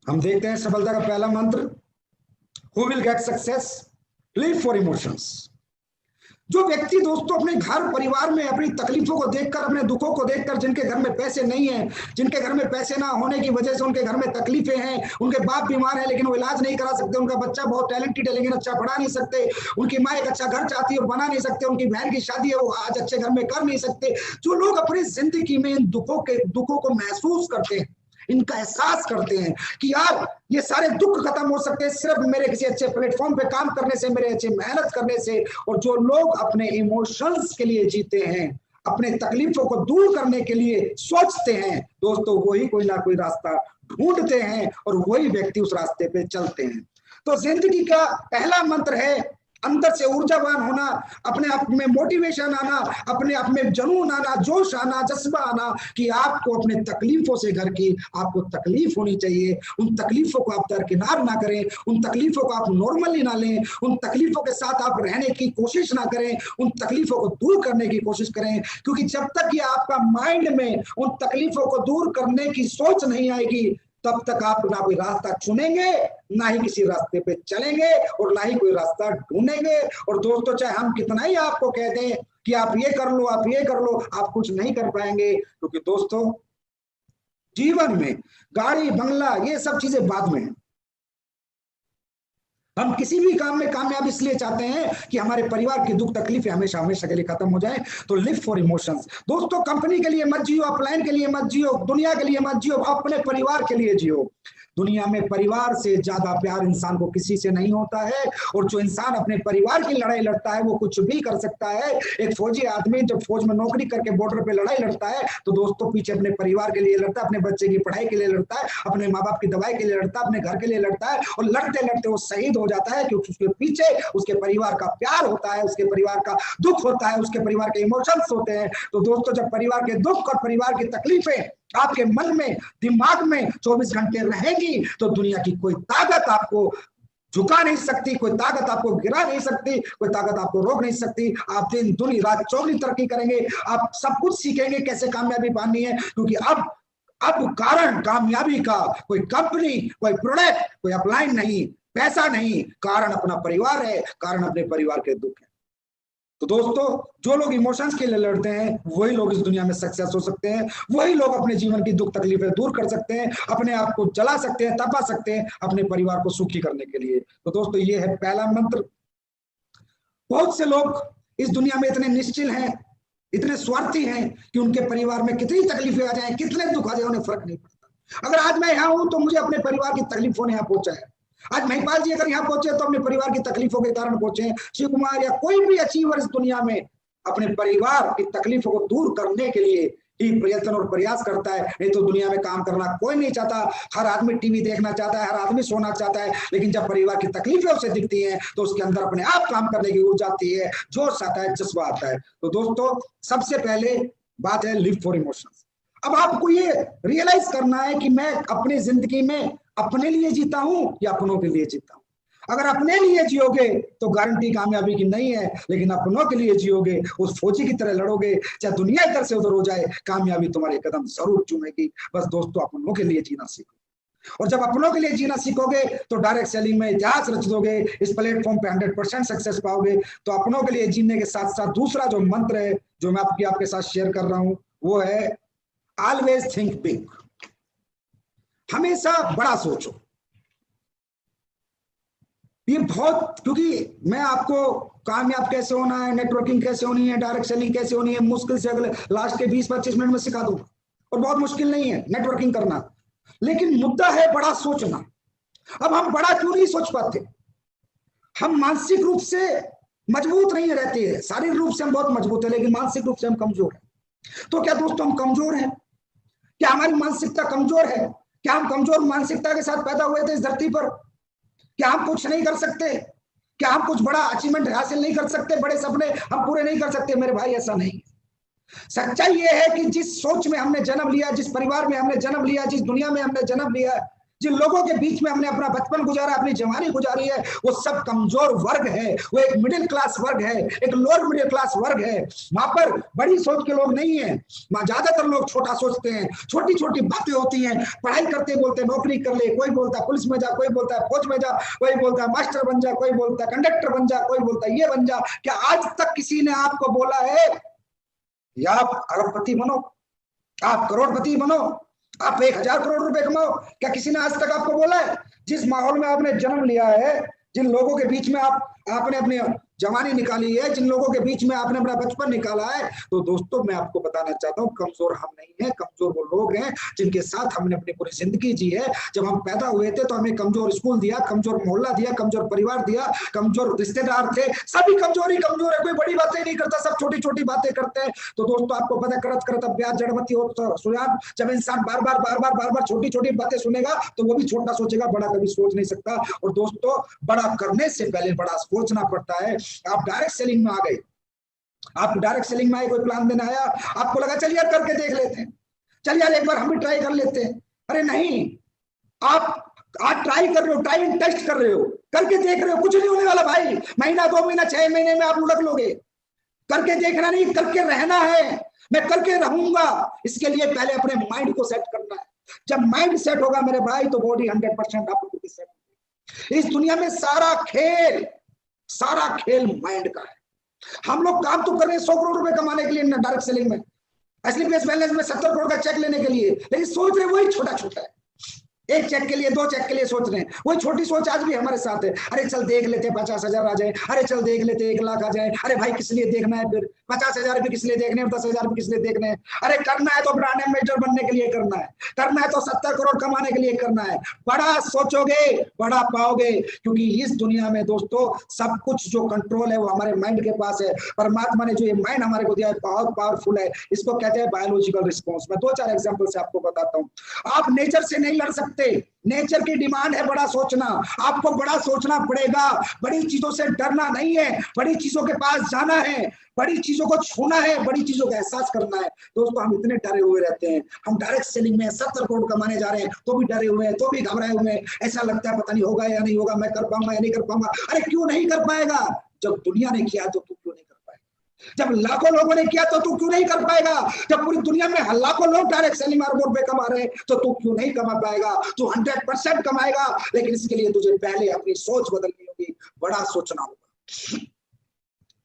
हम देखते हैं सफलता का पहला मंत्र, who will get success, live for emotions. जो व्यक्ति दोस्तों अपने घर परिवार में अपनी तकलीफों को देखकर, अपने दुखों को देखकर, जिनके घर में पैसे नहीं है, जिनके घर में पैसे ना होने की वजह से उनके घर में तकलीफें हैं, उनके बाप बीमार है लेकिन वो इलाज नहीं करा सकते, उनका बच्चा बहुत टैलेंटेड है लेकिन अच्छा पढ़ा नहीं सकते, उनकी माँ एक अच्छा घर चाहती है और बना नहीं सकते, उनकी बहन की शादी है वो आज अच्छे घर में कर नहीं सकते। जो लोग अपनी जिंदगी में इन दुखों को महसूस करते हैं, इनका एहसास करते हैं कि यार ये सारे दुख खत्म हो सकते हैं सिर्फ मेरे किसी अच्छे प्लेटफॉर्म पे काम करने से, मेरे अच्छे मेहनत करने से। और जो लोग अपने इमोशंस के लिए जीते हैं, अपने तकलीफों को दूर करने के लिए सोचते हैं दोस्तों, वही कोई ना कोई रास्ता ढूंढते हैं और वही व्यक्ति उस रास्ते पे चलते हैं। तो जिंदगी का पहला मंत्र है अंदर से ऊर्जावान होना, अपने आप में मोटिवेशन आना, अपने आप में जुनून आना, जोश आना, जज्बा आना कि आपको अपने तकलीफों से घर की आपको तकलीफ होनी चाहिए। उन तकलीफों को आप दरकिनार ना करें, उन तकलीफों को आप नॉर्मली ना लें, उन तकलीफों के साथ आप रहने की कोशिश ना करें, उन तकलीफों को दूर करने की कोशिश करें। क्योंकि जब तक ये आपका माइंड में उन तकलीफों को दूर करने की सोच नहीं आएगी, तब तक आप ना कोई रास्ता चुनेंगे, ना ही किसी रास्ते पे चलेंगे और ना ही कोई रास्ता ढूंढेंगे। और दोस्तों चाहे हम कितना ही आपको कह दें कि आप ये कर लो, आप ये कर लो, आप कुछ नहीं कर पाएंगे। क्योंकि दोस्तों जीवन में गाड़ी बंगला ये सब चीजें बाद में है। हम किसी भी काम में कामयाब इसलिए चाहते हैं कि हमारे परिवार की दुख तकलीफें हमेशा हमेशा के लिए खत्म हो जाए। तो लिव फॉर इमोशंस दोस्तों, कंपनी के लिए मत जियो, अपलाइन के लिए मत जियो, दुनिया के लिए मत जियो, अपने परिवार के लिए जियो। दुनिया में परिवार से ज्यादा प्यार इंसान को किसी से नहीं होता है। और जो इंसान अपने परिवार की लड़ाई लड़ता है वो कुछ भी कर सकता है। एक फौजी आदमी जब फौज में नौकरी करके बॉर्डर पे लड़ाई लड़ता है तो दोस्तों पीछे अपने परिवार के लिए लड़ता है, अपने बच्चे की पढ़ाई के लिए लड़ता है, अपने माँ बाप की दवाई के लिए लड़ता है, अपने घर के लिए लड़ता है। और लड़ते लड़ते वो शहीद हो जाता है क्योंकि उसके पीछे उसके परिवार का प्यार होता है, उसके परिवार का दुख होता है, उसके परिवार के इमोशंस होते हैं। तो दोस्तों जब परिवार के दुख और परिवार की तकलीफें आपके मन में दिमाग में 24 घंटे रहेगी तो दुनिया की कोई ताकत आपको झुका नहीं सकती, कोई ताकत आपको गिरा नहीं सकती, कोई ताकत आपको रोक नहीं सकती। आप दिन दुनी रात चौगनी तरक्की करेंगे, आप सब कुछ सीखेंगे कैसे कामयाबी पानी है। क्योंकि अब कारण कामयाबी का कोई कंपनी, कोई प्रोडक्ट, कोई अपलाइन नहीं, पैसा नहीं, कारण अपना परिवार है, कारण अपने परिवार के दुख है। तो दोस्तों जो लोग इमोशंस के लिए लड़ते हैं वही लोग इस दुनिया में सक्सेस हो सकते हैं, वही लोग अपने जीवन की दुख तकलीफें दूर कर सकते हैं, अपने आप को जला सकते हैं, तपा सकते हैं अपने परिवार को सुखी करने के लिए। तो दोस्तों ये है पहला मंत्र। बहुत से लोग इस दुनिया में इतने निश्चिल हैं, इतने स्वार्थी हैं कि उनके परिवार में कितनी तकलीफें आ जाए, कितने दुख आ जाए, उन्हें फर्क नहीं पड़ता। अगर आज मैं यहाँ हूं तो मुझे अपने परिवार की तकलीफों ने यहाँ पहुंचा है। आज महिपाल जी अगर यहाँ पहुंचे तो अपने परिवार की तकलीफों के कारण पहुंचे। शिव कुमार या कोई भी अचीवर इस दुनिया में अपने परिवार की तकलीफों को दूर करने के लिए ही प्रयत्न और प्रयास करता है। नहीं तो दुनिया में काम करना कोई नहीं चाहता। हर आदमी टीवी देखना चाहता है, हर आदमी सोना चाहता है, लेकिन जब परिवार की तकलीफें उसे दिखती हैं तो उसके अंदर अपने आप काम करने की ऊर्जा आती है, जोश आता है, जज्बा आता है। तो दोस्तों सबसे पहले बात है लिव फॉर इमोशंस। अब आपको ये रियलाइज करना है कि मैं अपनी जिंदगी में अपने लिए जीता हूं या अपनों के लिए जीता हूं। अगर अपने लिए जियोगे तो गारंटी कामयाबी की नहीं है, लेकिन अपनों के लिए जियोगे, उस फौजी की तरह लड़ोगे, चाहे दुनिया इधर से उधर हो जाए, कामयाबी तुम्हारे कदम जरूर चूमेगी। बस दोस्तों अपनों के लिए जीना सीखो। और जब अपनों के लिए जीना सीखोगे तो डायरेक्ट सेलिंग में इतिहास रच दोगे, इस प्लेटफॉर्म पे 100% सक्सेस पाओगे। तो अपनों के लिए जीने के साथ साथ दूसरा जो मंत्र है जो मैं आपके साथ शेयर कर रहा हूं वो है ऑलवेज थिंक बिग। हमेशा बड़ा सोचो। ये बहुत, क्योंकि मैं आपको कामयाब कैसे होना है, नेटवर्किंग कैसे होनी है, डायरेक्ट सेलिंग कैसे होनी है, मुश्किल से अगले लास्ट के 20-25 मिनट में सिखा दूंगा। और बहुत मुश्किल नहीं है नेटवर्किंग करना, लेकिन मुद्दा है बड़ा सोचना। अब हम बड़ा क्यों नहीं सोच पाते? हम मानसिक रूप से मजबूत नहीं रहते हैं। शारीरिक रूप से हम बहुत मजबूत है लेकिन मानसिक रूप से हम कमजोर हैं। तो क्या दोस्तों हम कमजोर हैं? क्या हमारी मानसिकता कमजोर है? क्या हम कमजोर मानसिकता के साथ पैदा हुए थे इस धरती पर? क्या हम कुछ नहीं कर सकते? क्या हम कुछ बड़ा अचीवमेंट हासिल नहीं कर सकते? बड़े सपने हम पूरे नहीं कर सकते? मेरे भाई ऐसा नहीं। सच्चाई यह है कि जिस सोच में हमने जन्म लिया, जिस परिवार में हमने जन्म लिया, जिस दुनिया में हमने जन्म लिया, जिन लोगों के बीच में हमने अपना बचपन गुजारा, अपनी जवानी गुजारी है, वो सब कमजोर वर्ग है, वो एक मिडिल क्लास वर्ग है, एक लोअर मिडिल क्लास वर्ग है। वहां पर बड़ी सोच के लोग नहीं है, वहां ज्यादातर लोग छोटा सोचते हैं, छोटी छोटी बातें होती हैं। पढ़ाई करते बोलते नौकरी कर ले, कोई बोलता है पुलिस में जा, कोई बोलता है फौज में जा, कोई बोलता है मास्टर बन जा, कोई बोलता है कंडक्टर बन जा, कोई बोलता है ये बन जा। क्या आज तक किसी ने आपको बोला है या आप अरबपति बनो, आप करोड़पति बनो, आप 1000 करोड़ रुपए कमाओ? क्या किसी ने आज तक आपको बोला है? जिस माहौल में आपने जन्म लिया है, जिन लोगों के बीच में आपने अपनी जवानी निकाली है, जिन लोगों के बीच में आपने अपना बचपन निकाला है, तो दोस्तों मैं आपको बताना चाहता हूँ, कमजोर हम नहीं है, कमजोर वो लोग हैं जिनके साथ हमने अपनी पूरी जिंदगी जी है। जब हम पैदा हुए थे तो हमें कमजोर स्कूल दिया, कमजोर मोहल्ला दिया, कमजोर परिवार दिया, कमजोर रिश्तेदार थे, सभी कमजोर ही कमजोर है, कोई बड़ी बातें नहीं करता, सब छोटी छोटी बातें करते हैं। तो दोस्तों आपको पता, करत करत अभ्यास जड़मती हो सुजान। जब इंसान बार बार छोटी छोटी बातें सुनेगा तो वो भी छोटा सोचेगा, बड़ा कभी सोच नहीं सकता। और दोस्तों बड़ा करने से पहले बड़ा सोचना पड़ता है। आप डायरेक्ट सेलिंग में आ गए, आप डायरेक्ट सेलिंग में आए, कोई प्लान देना आया, आपको लगा चल यार करके देख लेते हैं, चल यार एक बार हम भी ट्राई कर लेते हैं। अरे नहीं, आप आज ट्राई कर रहे हो, ट्राई एंड टेस्ट कर रहे हो, करके देख रहे हो, कुछ नहीं होने वाला भाई। महीना 2 महीना 6 महीने में आप लुढ़क लोगे। करके देखना नहीं, करके रहना है। मैं करके रहूंगा, इसके लिए पहले अपने माइंड को सेट करना है। जब माइंड सेट होगा मेरे भाई तो बॉडी 100% आपको सेट होगी। इस दुनिया में सारा खेल माइंड का है। हम लोग काम तो कर रहे हैं 100 करोड़ रुपए कमाने के लिए डायरेक्ट सेलिंग में, एसलीपीएस बैलेंस में 70 करोड़ का चेक लेने के लिए, लेकिन सोच रहे वही छोटा छोटा है। एक चेक के लिए, 2 चेक के लिए सोच रहे हैं। वही छोटी सोच आज भी हमारे साथ है। अरे चल देख लेते 50,000 आ जाए, अरे चल देख लेते 1 लाख आ जाए, अरे भाई किस लिए देखना है, फिर 50,000 भी किस लिए देखने हैं, 10,000 भी किस लिए देखने हैं। अरे करना है तो ब्रांड एम्बेसडर बनने के लिए करना है, करना है तो 70 करोड़ कमाने के लिए करना है। बड़ा सोचोगे बड़ा पाओगे, क्योंकि इस दुनिया में दोस्तों सब कुछ जो कंट्रोल है वो हमारे माइंड के पास है। परमात्मा ने जो ये माइंड हमारे को दिया है बहुत पावरफुल है। इसको कहते हैं बायोलॉजिकल रिस्पॉन्स। मैं 2-4 एग्जाम्पल से आपको बताता हूँ। आप नेचर से नहीं लड़ सकते, नेचर की डिमांड है बड़ा सोचना। आपको बड़ा सोचना पड़ेगा, बड़ी चीजों से डरना नहीं है, बड़ी चीजों के पास जाना है, बड़ी चीजों को छूना है, बड़ी चीजों का एहसास करना है। दोस्तों हम इतने डरे हुए रहते हैं, हम डायरेक्ट सेलिंग में 70 करोड़ कमाने जा रहे हैं तो भी डरे हुए हैं, तो भी घबराए हुए हैं। ऐसा लगता है पता नहीं होगा या नहीं होगा, मैं कर पाऊंगा या नहीं कर पाऊंगा। अरे क्यों नहीं कर पाएगा? जब दुनिया ने किया तो तू क्यों नहीं कर पाएगा? जब लाखों लोगों ने किया तो तू क्यों नहीं कर पाएगा? जब पूरी दुनिया में लाखों लोग डायरेक्ट सेलिंग में अरबों रुपए कमा रहे हैं तो तू क्यों नहीं कमा पाएगा? तू 100% कमाएगा, लेकिन इसके लिए तुझे पहले अपनी सोच बदलनी होगी, बड़ा सोचना होगा,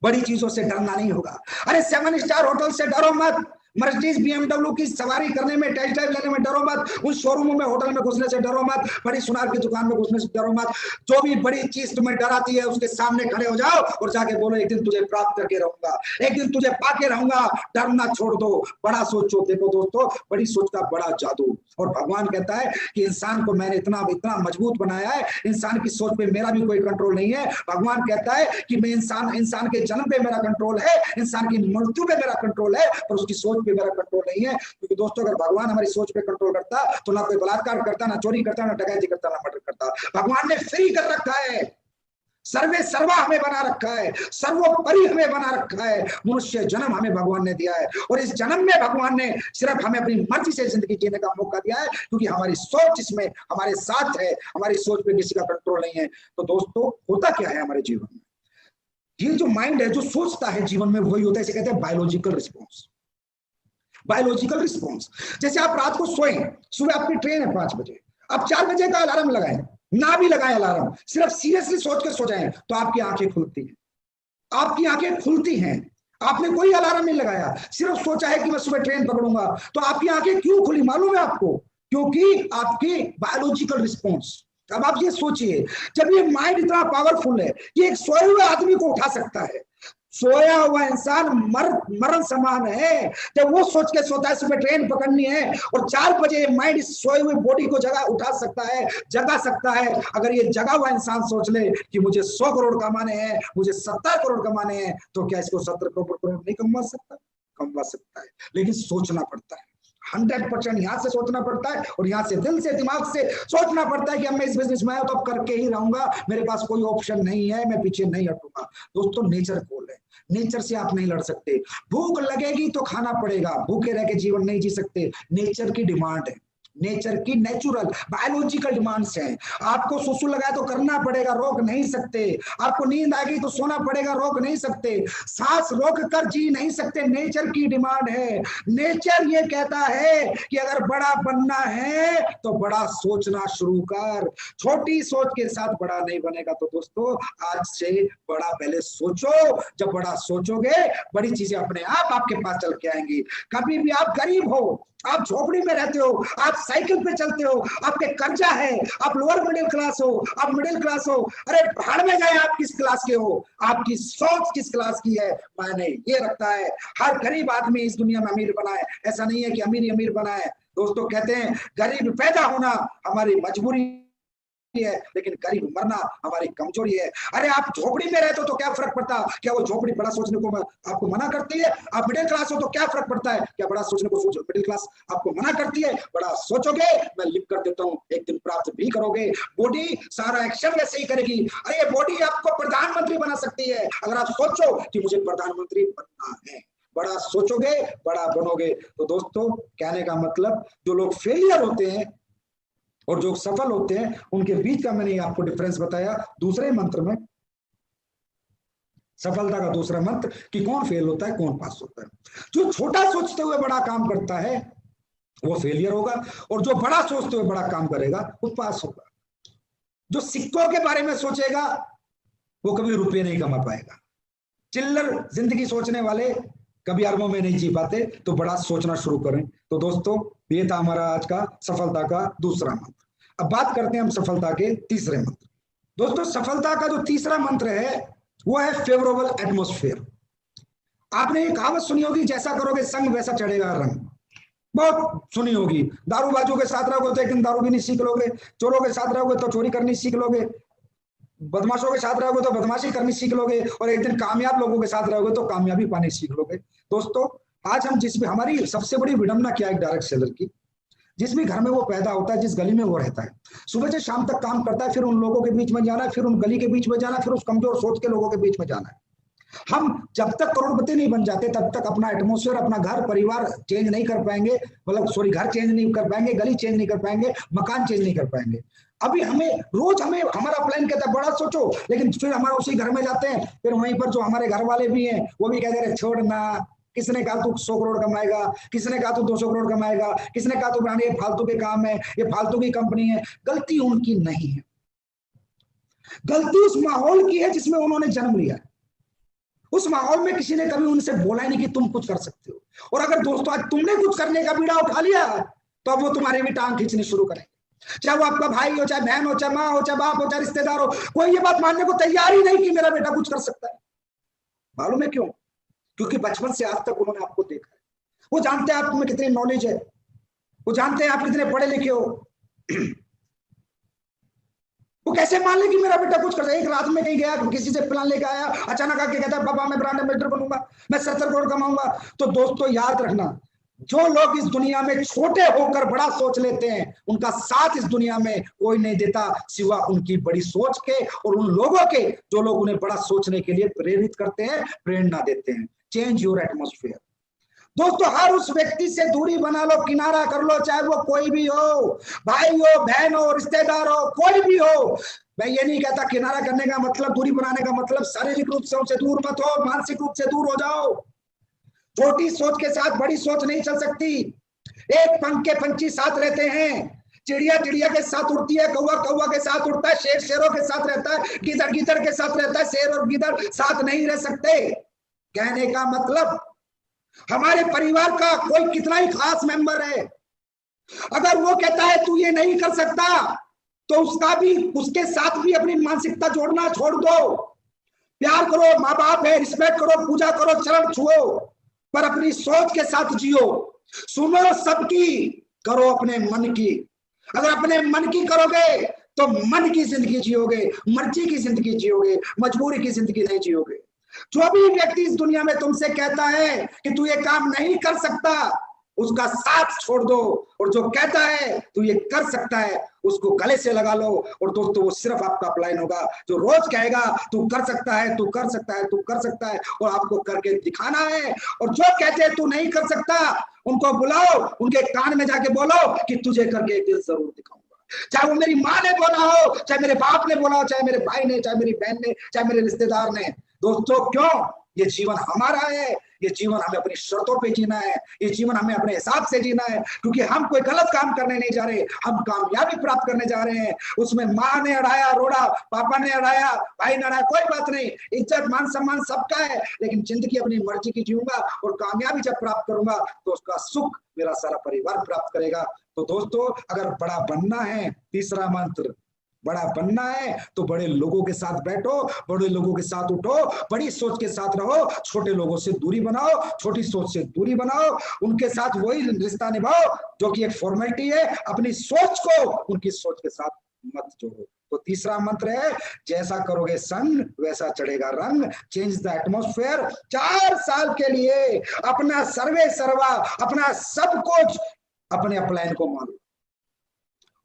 बड़ी चीजों से डरना नहीं होगा। अरे 7 स्टार होटल से डरो मत, मर्सिडीज BMW की सवारी करने में, टेस्ट ड्राइव लेने में डरो मत, उस शोरूमों में होटल में घुसने से डरो मत, बड़ी सुनार की दुकान में घुसने से डरो मत। जो भी बड़ी चीज तुम्हें डराती है उसके सामने खड़े हो जाओ और जाके बोलो एक दिन तुझे प्राप्त करके रहूंगा, एक दिन तुझे पाके रहूंगा। डरना छोड़ दो, बड़ा सोचो। देखो दोस्तों बड़ी सोच का बड़ा जादू। और भगवान कहता है कि इंसान को मैंने इतना मजबूत बनाया है, इंसान की सोच पे मेरा भी कोई कंट्रोल नहीं है। भगवान कहता है कि मैं इंसान के जन्म पे मेरा कंट्रोल है, इंसान की मृत्यु पे मेरा कंट्रोल है, पर उसकी सोच पे मेरा कंट्रोल नहीं है। क्योंकि दोस्तों अगर भगवान हमारी सोच पे कंट्रोल करता तो ना कोई बलात्कार करता, ना चोरी करता, ना डकैती करता, ना मर्डर करता। भगवान ने फ्री कर रखा है, सर्वे सर्वा हमें बना रखा है, सर्वोपरि हमें बना रखा है। मनुष्य जन्म हमें भगवान ने दिया है और इस जन्म में भगवान ने सिर्फ हमें अपनी मर्जी से जिंदगी जीने का मौका दिया है, क्योंकि हमारी सोच इसमें हमारे साथ है, हमारी सोच पे किसी का कंट्रोल नहीं है। तो दोस्तों होता क्या है हमारे जीवन में, ये जो माइंड है जो सोचता है जीवन में वही होता है। इसे कहते हैं बायोलॉजिकल रिस्पॉन्स। बायोलॉजिकल रिस्पॉन्स, जैसे आप रात को सोए, सुबह आपकी ट्रेन है 5 बजे, आप 4 बजे का अलार्म लगाएं, ना भी लगाएं अलार्म, सिर्फ सीरियसली सोच के सो जाएं तो आपकी आंखें खुलती हैं, आपकी आंखें खुलती हैं। आपने कोई अलार्म नहीं लगाया, सिर्फ सोचा है कि मैं सुबह ट्रेन पकड़ूंगा, तो आपकी आंखें क्यों खुली मालूम है आपको? क्योंकि आपके बायोलॉजिकल रिस्पॉन्स। अब आप ये सोचिए, जब ये माइंड इतना पावरफुल है कि एक सोए हुए आदमी को उठा सकता है, सोया हुआ इंसान मरण समान है। जब वो सोच के सोता है सुबह ट्रेन पकड़नी है और 4 बजे माइंड इस सोए हुए बॉडी को उठा सकता है, जगा सकता है। अगर ये जगा हुआ इंसान सोच ले कि मुझे 100 करोड़ कमाने हैं, मुझे 70 करोड़ कमाने हैं, तो क्या इसको 70 करोड़ नहीं कमा सकता? कमा सकता है, लेकिन सोचना पड़ता है। 100% यहाँ से सोचना पड़ता है और यहाँ से दिल से दिमाग से सोचना पड़ता है कि अब मैं इस बिजनेस में आया तो अब करके ही रहूंगा, मेरे पास कोई ऑप्शन नहीं है, मैं पीछे नहीं हटूंगा। दोस्तों नेचर कॉल है, नेचर से आप नहीं लड़ सकते। भूख लगेगी तो खाना पड़ेगा, भूखे रह के जीवन नहीं जी सकते, नेचर की डिमांड है। नेचर की नेचुरल बायोलॉजिकल डिमांड्स हैं। आपको सुसु लगाए तो करना पड़ेगा, रोक नहीं सकते। आपको नींद आ गई तो सोना पड़ेगा, रोक नहीं सकते। सांस रोक कर जी नहीं सकते, नेचर की डिमांड है। नेचर ये कहता है कि अगर बड़ा बनना है तो बड़ा सोचना शुरू कर, छोटी सोच के साथ बड़ा नहीं बनेगा। तो दोस्तों आज से बड़ा पहले सोचो, जब बड़ा सोचोगे बड़ी चीजें अपने आप आपके पास चल के आएंगी। कभी भी आप गरीब हो, आप झोपड़ी में रहते हो, आप साइकिल पे चलते हो, आपके कर्जा है, आप लोअर मिडिल क्लास हो, आप मिडिल क्लास हो, अरे भाड़ में गए आप किस क्लास के हो, आपकी सोच किस क्लास की है मायने ये रखता है। हर गरीब आदमी इस दुनिया में अमीर बना है, ऐसा नहीं है कि अमीर ही अमीर बना है। दोस्तों कहते हैं गरीब पैदा होना हमारी मजबूरी है, लेकिन गरीब मरना हमारी कमजोरी है। अरे आप झोपड़ी में रहते हो तो क्या फर्क पड़ता, क्या वो झोपड़ी बड़ा सोचने को आपको मना करती है? आप मिडिल क्लास हो तो क्या फर्क पड़ता है, क्या बड़ा सोचने को मिडिल क्लास आपको मना करती है? बड़ा सोचोगे, मैं लिख कर देता हूँ, एक दिन प्राप्त भी करोगे। बॉडी सारा एक्शन वैसे ही करेगी। अरे ये बॉडी आपको प्रधानमंत्री बना सकती है अगर आप सोचो कि मुझे प्रधानमंत्री बनना है। बड़ा सोचोगे बड़ा बनोगे। तो दोस्तों कहने का मतलब जो लोग फेलियर होते हैं और जो सफल होते हैं उनके बीच का मैंने आपको डिफरेंस बताया दूसरे मंत्र में, सफलता का दूसरा मंत्र कि कौन फेल होता है कौन पास होता है। जो छोटा सोचते हुए बड़ा काम करता है वो फेलियर होगा, और जो बड़ा सोचते हुए बड़ा काम करेगा वो पास होगा। जो सिक्कों के बारे में सोचेगा वो कभी रुपये नहीं कमा पाएगा। चिल्लर जिंदगी सोचने वाले कभी अरबों में नहीं जी पाते। तो बड़ा सोचना शुरू करें। तो दोस्तों ये था हमारा आज का सफलता का दूसरा मंत्र। अब बात करते हैं हम सफलता के तीसरे मंत्र। दोस्तों सफलता का जो तीसरा मंत्र है वो है फेवरेबल एटमोस्फेयर। आपने एक कहावत सुनी होगी, जैसा करोगे संग वैसा चढ़ेगा रंग, बहुत सुनी होगी। दारूबाजों के साथ रहोगे तो एक दिन दारू भी नहीं सीख लोगे, चोरों के साथ रहोगे तो चोरी करनी सीख लोगे, बदमाशों के साथ रहोगे तो बदमाशी करनी सीख लोगे, और एक दिन कामयाब लोगों के साथ रहोगे तो कामयाबी पानी सीख लोगे। दोस्तों आज हम जिस भी, हमारी सबसे बड़ी विडंबना क्या है डायरेक्ट सेलर की, जिस भी घर में वो पैदा होता है, जिस गली में वो रहता है, सुबह से शाम तक काम करता है, फिर उन लोगों के बीच में जाना है, फिर उन गली के बीच में जाना है, फिर उस कमजोर सोच के लोगों के बीच में जाना है। हम जब तक करोड़पति नहीं बन जाते तब तक अपना एटमोस्फेयर, अपना घर परिवार चेंज नहीं कर पाएंगे, मतलब सॉरी घर चेंज नहीं कर पाएंगे, गली चेंज नहीं कर पाएंगे, मकान चेंज नहीं कर पाएंगे। अभी हमें रोज हमारा प्लान कहता है बड़ा सोचो, लेकिन फिर हमारा उसी घर में जाते हैं, फिर वहीं पर जो हमारे घर वाले भी हैं वो भी कहते हैं छोड़ना, किसने कहा तू 100 करोड़ कमाएगा, किसने कहा तू 200 करोड़ कमाएगा, किसने कहा तू ये फालतू के काम है, ये फालतू की कंपनी है। गलती उनकी नहीं है, गलती उस माहौल की है जिसमें उन्होंने जन्म लिया है। उस माहौल में किसी ने कभी उनसे बोला ही नहीं कि तुम कुछ कर सकते हो। और अगर दोस्तों आज तुमने कुछ करने का बीड़ा उठा लिया तो अब वो तुम्हारे भी टांग खींचनी शुरू करेंगे। चाहे वो आपका भाई हो, चाहे बहन हो, चाहे माँ हो, चाहे बाप हो, चाहे रिश्तेदार हो, कोई ये बात मानने को तैयार ही नहीं कि मेरा बेटा कुछ कर सकता है। मालूम है क्यों? क्योंकि बचपन से आज तक उन्होंने आपको देखा है। वो जानते हैं आप में कितनी नॉलेज है, वो जानते हैं आप कितने पढ़े लिखे हो। वो कैसे मान ले कि मेरा बेटा कुछ कर सकता है? एक रात में कहीं गया, किसी से प्लान लेके आया, अचानक आके कहता है पापा मैं ब्रांड एम्बेसडर बनूंगा, मैं 70 करोड़ कमाऊंगा। तो दोस्तों याद रखना, जो लोग इस दुनिया में छोटे होकर बड़ा सोच लेते हैं उनका साथ इस दुनिया में कोई नहीं देता सिवा उनकी बड़ी सोच के, और उन लोगों के जो लोग उन्हें बड़ा सोचने के लिए प्रेरित करते हैं, प्रेरणा देते हैं। Change your atmosphere. दोस्तों हर उस व्यक्ति से दूरी बना लो, किनारा कर लो, चाहे वो कोई भी हो, भाई हो, बहन हो, रिश्तेदार हो, कोई भी हो। मैं ये नहीं कहता किनारा करने का मतलब, दूरी बनाने का मतलब शारीरिक रूप से उनसे दूर मत हो, मानसिक रूप से दूर हो जाओ। छोटी सोच के साथ बड़ी सोच नहीं चल सकती। एक पंख के पंछी साथ रहते हैं, चिड़िया चिड़िया के साथ उड़ती है, कौवा कौवा के साथ उड़ता है, शेर शेरों के साथ रहता है, गिदड़ गिदड़ के साथ रहता है। शेर और गिदड़ साथ नहीं रह सकते। कहने का मतलब हमारे परिवार का कोई कितना ही खास मेंबर है, अगर वो कहता है तू ये नहीं कर सकता तो उसका भी, उसके साथ भी अपनी मानसिकता जोड़ना छोड़ दो। प्यार करो, माँ बाप है, रिस्पेक्ट करो, पूजा करो, चरण छुओ, पर अपनी सोच के साथ जियो। सुनो सबकी, करो अपने मन की। अगर अपने मन की करोगे तो मन की जिंदगी जियोगे, मर्जी की जिंदगी जियोगे, मजबूरी की जिंदगी नहीं जियोगे। जो भी व्यक्ति इस दुनिया में तुमसे कहता है कि तू ये काम नहीं कर सकता, उसका साथ छोड़ दो, और जो कहता है तू ये कर सकता है उसको गले से लगा लो। और दोस्तों वो सिर्फ आपका अपलाइन होगा जो रोज कहेगा तू कर सकता है, तू कर सकता है, तू कर सकता है, और आपको करके दिखाना है। और जो कहते हैं तू नहीं कर सकता उनको बुलाओ, उनके कान में जाके बोलो कि तुझे करके एक दिन जरूर दिखाऊंगा। चाहे वो मेरी माँ ने बोला हो, चाहे मेरे बाप ने बोला हो, चाहे मेरे भाई ने, चाहे मेरी बहन ने, चाहे मेरे रिश्तेदार ने। दोस्तों क्यों? ये जीवन हमारा है, ये जीवन हमें अपनी शर्तों पे जीना है, ये जीवन हमें अपने हिसाब से जीना है, क्योंकि हम कोई गलत काम करने नहीं जा रहे, हम कामयाबी प्राप्त करने जा रहे हैं। उसमें माँ ने अड़ाया रोड़ा, पापा ने अड़ाया, भाई ने अड़ाया, कोई बात नहीं, इज्जत मान सम्मान सबका है, लेकिन जिंदगी अपनी मर्जी की जीऊंगा और कामयाबी जब प्राप्त करूंगा तो उसका सुख मेरा सारा परिवार प्राप्त करेगा। तो दोस्तों अगर बड़ा बनना है, तीसरा मंत्र, बड़ा बनना है तो बड़े लोगों के साथ बैठो, बड़े लोगों के साथ उठो, बड़ी सोच के साथ रहो, छोटे लोगों से दूरी बनाओ, छोटी सोच से दूरी बनाओ, उनके साथ वही रिश्ता निभाओ जो कि एक फॉर्मेलिटी है। अपनी सोच को उनकी सोच के साथ मत जोड़ो। तो तीसरा मंत्र है, जैसा करोगे संग वैसा चढ़ेगा रंग, चेंज द एटमोस्फेयर। 4 साल के लिए अपना सर्वे सर्वा, अपना सब कुछ अपने अपलाइन को मानो।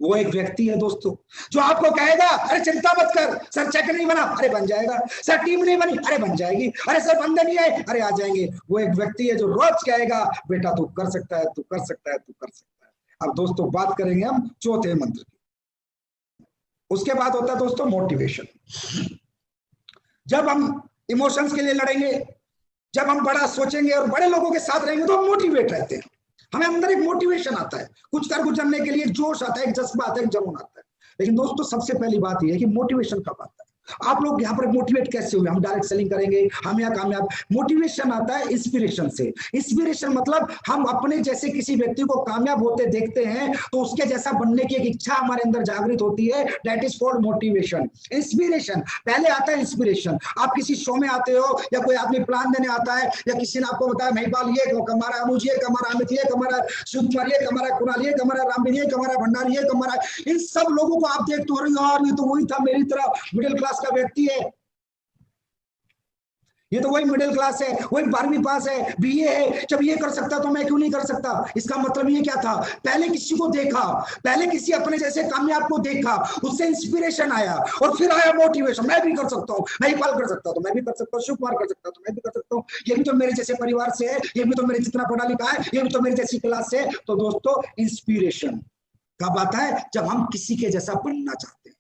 वो एक व्यक्ति है दोस्तों जो आपको कहेगा अरे चिंता मत कर सर, चेक नहीं बना, अरे बन जाएगा सर, टीम नहीं बनी, अरे बन जाएगी, अरे सर बंदे नहीं आए, अरे आ जाएंगे। वो एक व्यक्ति है जो रोज कहेगा बेटा तू कर सकता है, तू कर सकता है, तू कर सकता है। अब दोस्तों बात करेंगे हम चौथे मंत्र की। उसके बाद होता है दोस्तों मोटिवेशन। जब हम इमोशंस के लिए लड़ेंगे, जब हम बड़ा सोचेंगे और बड़े लोगों के साथ रहेंगे तो हम मोटिवेट रहते हैं, हमें अंदर एक मोटिवेशन आता है, कुछ कर गुजरने के लिए जोश आता है, एक जज्बा आता है, एक जुनून आता है। लेकिन दोस्तों सबसे पहली बात यह है कि मोटिवेशन कब आता है? आप लोग यहाँ पर मोटिवेट कैसे हुए? हम डायरेक्ट सेलिंग करेंगे, हम यहाँ कामयाब। मोटिवेशन आता है इंस्पिरेशन से। इंस्पिरेशन मतलब हम अपने जैसे किसी व्यक्ति को कामयाब होते देखते हैं तो उसके जैसा बनने की एक इच्छा हमारे अंदर जागृत होती है, that is called motivation. Inspiration पहले आता है। इंस्पिरेशन आप किसी शो में आते हो या कोई आदमी प्लान देने आता है या किसी ने आपको बताया महिपाल ये कमारा, अनुज ये कमारा, अमित ये कमारा, शिव कुमार ये कमारा, कुणाल ये कमारा, रामवीर ये कमारा, भंडारी ये कमारा, इन सब लोगों को आप देखते हो यार ये तो वही था मेरी तरह मिडिल क्लास का व्यक्ति है, ये तो वही मिडिल क्लास है, वही 12वीं पास है, बीए है, जब ये कर सकता तो मैं क्यों नहीं कर सकता? इसका मतलब ये क्या था? पहले किसी को देखा, पहले किसी अपने जैसे कामयाब को देखा, उससे इंस्पिरेशन आया और फिर आया मोटिवेशन, मैं भी कर सकता हूँ, महिपाल कर सकता तो मैं भी कर सकता हूँ, शिव कुमार कर सकता तो मैं भी कर सकता हूँ, ये भी तो मेरे जैसे परिवार से है, ये भी तो मेरे जितना पढ़ा लिखा है, ये भी तो मेरी जैसी क्लास से है। तो दोस्तों इंस्पिरेशन कब आता है? जब हम किसी के जैसा बनना चाहते हैं।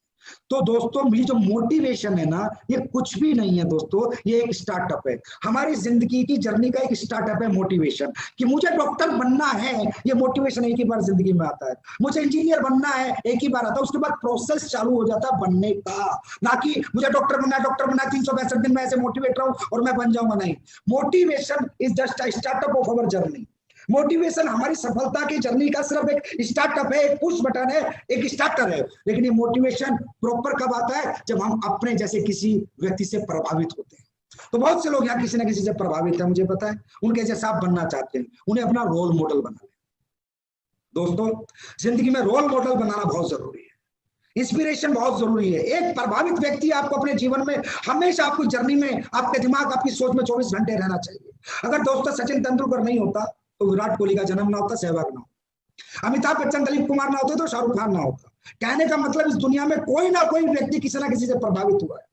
तो दोस्तों ये जो मोटिवेशन है ना, ये कुछ भी नहीं है दोस्तों, ये एक स्टार्टअप है। हमारी जिंदगी की जर्नी का एक स्टार्टअप है मोटिवेशन, कि मुझे डॉक्टर बनना है, ये मोटिवेशन एक ही बार जिंदगी में आता है। मुझे इंजीनियर बनना है, एक ही बार आता है, उसके बाद प्रोसेस चालू हो जाता है बनने का, ना कि मुझे डॉक्टर बनना है, डॉक्टर बनना 365 दिन में ऐसे मोटिवेट रहूं और मैं बन जाऊंगा। नहीं, motivation is just a startup of our journey. Motivation हमारी सफलता की जर्नी का सिर्फ एक स्टार्टअप है, एक पुश बटन है, एक स्टार्टर है। लेकिन ये मोटिवेशन प्रॉपर कब आता है? जब हम अपने जैसे किसी व्यक्ति से प्रभावित होते हैं। तो बहुत से लोग यहाँ किसी ना किसी से प्रभावित है, मुझे पता है, उनके जैसा आप बनना चाहते हैं, उन्हें अपना रोल मॉडल बनाना। दोस्तों जिंदगी में रोल मॉडल बनाना बहुत जरूरी है, इंस्पिरेशन बहुत जरूरी है। एक प्रभावित व्यक्ति आपको अपने जीवन में हमेशा, आपकी जर्नी में, आपके दिमाग, आपकी सोच में 24 घंटे रहना चाहिए। अगर दोस्तों सचिन तेंदुलकर नहीं होता तो विराट कोहली का जन्म ना होता, सहवाग ना होता, अमिताभ बच्चन, दिलीप कुमार ना होते तो शाहरुख खान ना होता। कहने का मतलब इस दुनिया में कोई ना कोई व्यक्ति किसी ना किसी से प्रभावित हुआ है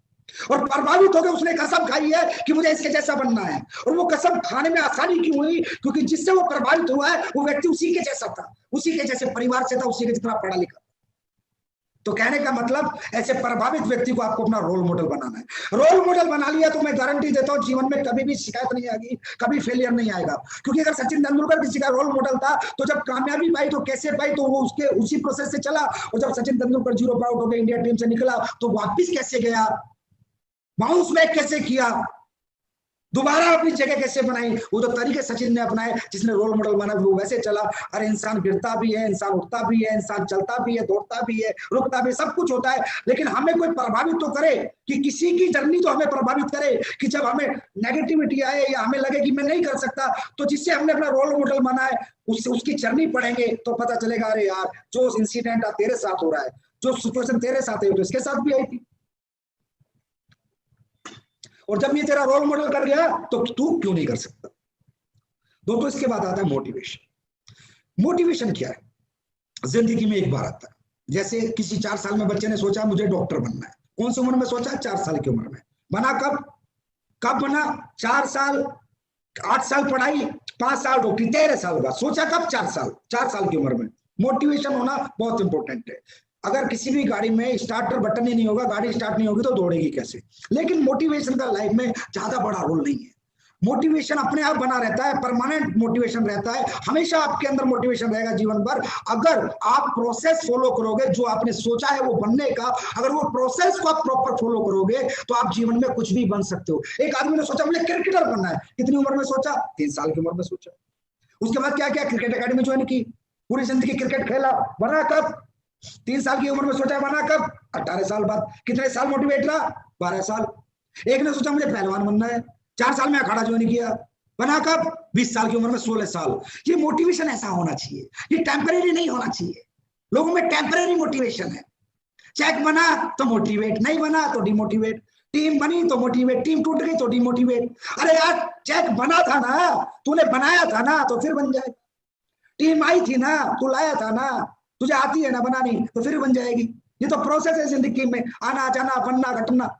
और प्रभावित होकर उसने कसम खाई है कि मुझे इसके जैसा बनना है। और वो कसम खाने में आसानी क्यों हुई? क्योंकि जिससे वो प्रभावित हुआ है वो व्यक्ति उसी के जैसा था, उसी के जैसे परिवार से था, उसी के जितना पढ़ा लिखा। तो कहने का मतलब ऐसे प्रभावित व्यक्ति को आपको अपना रोल मॉडल बनाना है। रोल मॉडल बना लिया तो मैं गारंटी देता हूं जीवन में कभी भी शिकायत नहीं आएगी, कभी फेलियर नहीं आएगा। क्योंकि अगर सचिन तेंदुलकर किसी का रोल मॉडल था तो जब कामयाबी पाई तो कैसे पाई? तो वो उसके उसी प्रोसेस से चला। और जब सचिन तेंदुलकर 0 पर आउट होकर इंडिया टीम से निकला तो वापिस कैसे गया, बाउंस बैक कैसे किया, दोबारा अपनी जगह कैसे बनाई, वो जो तरीके सचिन ने अपनाए, जिसने रोल मॉडल बना वो वैसे चला। अरे इंसान गिरता भी है, इंसान उठता भी है, इंसान चलता भी है, दौड़ता भी है, रुकता भी है, सब कुछ होता है। लेकिन हमें कोई प्रभावित तो करे, कि किसी की जर्नी तो हमें प्रभावित करे, कि जब हमें नेगेटिविटी आए या हमें लगे कि मैं नहीं कर सकता, तो जिससे हमने अपना रोल मॉडल बना है उसकी जर्नी पढ़ेंगे तो पता चलेगा अरे यार जो इंसिडेंट तेरे साथ हो रहा है, जो सिचुएशन तेरे साथ है तो इसके साथ भी आई थी। और जब ये तेरा रोल मॉडल कर गया तो तू क्यों नहीं कर सकता? दोस्तों इसके बाद आता है मोटिवेशन। मोटिवेशन क्या है? जिंदगी में एक बार आता है। जैसे किसी 4 साल में बच्चे ने सोचा मुझे डॉक्टर बनना है। कौन सी उम्र में सोचा? 4 साल की उम्र में। बना कब? कब बना? 4 साल, 8 साल पढ़ाई, 5 साल डॉक्टरी, 13 साल बाद सोचा। कब? 4 साल, 4 साल की उम्र में। मोटिवेशन होना बहुत इंपॉर्टेंट है। अगर किसी भी गाड़ी में स्टार्टर बटन ही नहीं होगा, गाड़ी स्टार्ट नहीं होगी तो दौड़ेगी कैसे? लेकिन मोटिवेशन का लाइफ में ज्यादा बड़ा रोल नहीं है। मोटिवेशन अपने आप बना रहता है, परमानेंट मोटिवेशन रहता है, हमेशा आपके अंदर मोटिवेशन रहेगा जीवन भर। अगर आप प्रोसेस फॉलो करोगे, जो आपने सोचा है वो बनने का, अगर वो प्रोसेस को आप प्रॉपर फॉलो करोगे तो आप जीवन में कुछ भी बन सकते हो। एक आदमी ने सोचा मुझे क्रिकेटर बनना है। कितनी उम्र में सोचा? 3 साल की उम्र में सोचा। उसके बाद क्या किया? क्रिकेट एकेडमी ज्वाइन की, पूरी जिंदगी क्रिकेट खेला। बना कब? 3 साल की उम्र में सोचा। बना कब? 18 साल बाद। कितने साल मोटिवेट रहा? 12 साल। एक ने सोचा मुझे पहलवान बनना है, 4 साल में अखाड़ा ज्वाइन किया। बना कब? 20 साल की उम्र में, 16 साल। ये मोटिवेशन ऐसा होना चाहिए, ये टेम्परेरी नहीं होना चाहिए। लोगों में टेम्परेरी मोटिवेशन है। चेक बना तो मोटिवेट, नहीं बना तो डिमोटिवेट। टीम बनी तो मोटिवेट, टीम टूट गई तो डिमोटिवेट। अरे यार, चेक बना था ना, तूने बनाया था ना, तो फिर बन जाए। टीम आई थी ना, तू लाया था ना, तुझे आती है ना बनानी, तो फिर बन जाएगी। ये तो प्रोसेस है जिंदगी में, आना जाना, बनना घटना,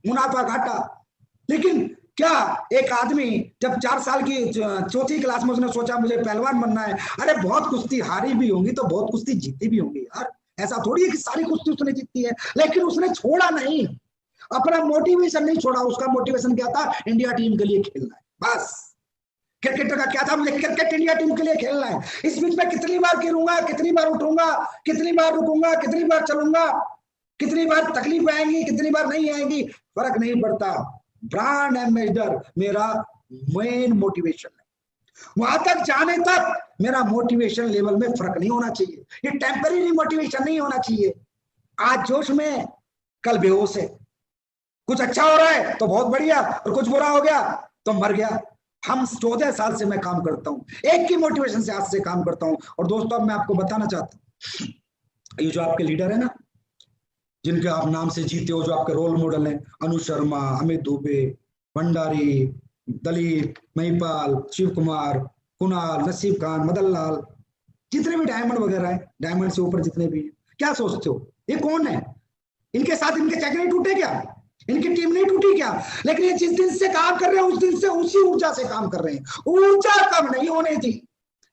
मुनाफा घाटा। लेकिन क्या एक आदमी जब 4 साल की 4थी क्लास में उसने सोचा मुझे पहलवान बनना है, अरे बहुत कुश्ती हारी भी होंगी तो बहुत कुश्ती जीती भी होंगी यार। ऐसा थोड़ी है कि सारी कुश्ती उसने जीती है, लेकिन उसने छोड़ा नहीं, अपना मोटिवेशन नहीं छोड़ा। उसका मोटिवेशन क्या था? इंडिया टीम के लिए खेलना है, बस। क्रिकेटर का क्या था? मुझे क्रिकेट इंडिया टीम के लिए खेलना है। इस बीच में कितनी बार गिरूंगा, कितनी बार उठूंगा, कितनी बार रुकूंगा, कितनी बार चलूंगा, कितनी बार तकलीफ आएंगी, कितनी बार नहीं आएंगी, फर्क नहीं पड़ता। ब्रांड एम्बेसडर मेरा मेन मोटिवेशन है। वहां तक जाने तक मेरा मोटिवेशन लेवल में फर्क नहीं होना चाहिए। ये टेम्परेरी मोटिवेशन नहीं होना चाहिए। आज जोश में, कल बेहोश है। कुछ अच्छा हो रहा है तो बहुत बढ़िया, और कुछ बुरा हो गया तो मर गया। हम 14 साल से मैं काम करता हूं, एक ही मोटिवेशन से आज से काम करता हूं। और दोस्तों, अब मैं आपको बताना चाहता हूं, ये जो आपके लीडर है ना, जिनके आप नाम से जीते हो, जो आपके रोल मॉडल हैं, अनु शर्मा, अमित दुबे, भंडारी, दलीप, महिपाल, शिव कुमार, कुणाल, नसीब खान, मदन लाल, जितने भी डायमंड वगैरह है, डायमंड से ऊपर जितने भी हैं, क्या सोचते हो ये कौन है? इनके साथ इनके चेक नहीं टूटे क्या? इनकी टीम नहीं टूटी क्या? लेकिन ये जिस दिन से काम कर रहे हैं उस दिन से उसी ऊर्जा से काम कर रहे हैं। ऊर्जा कम नहीं होने दी।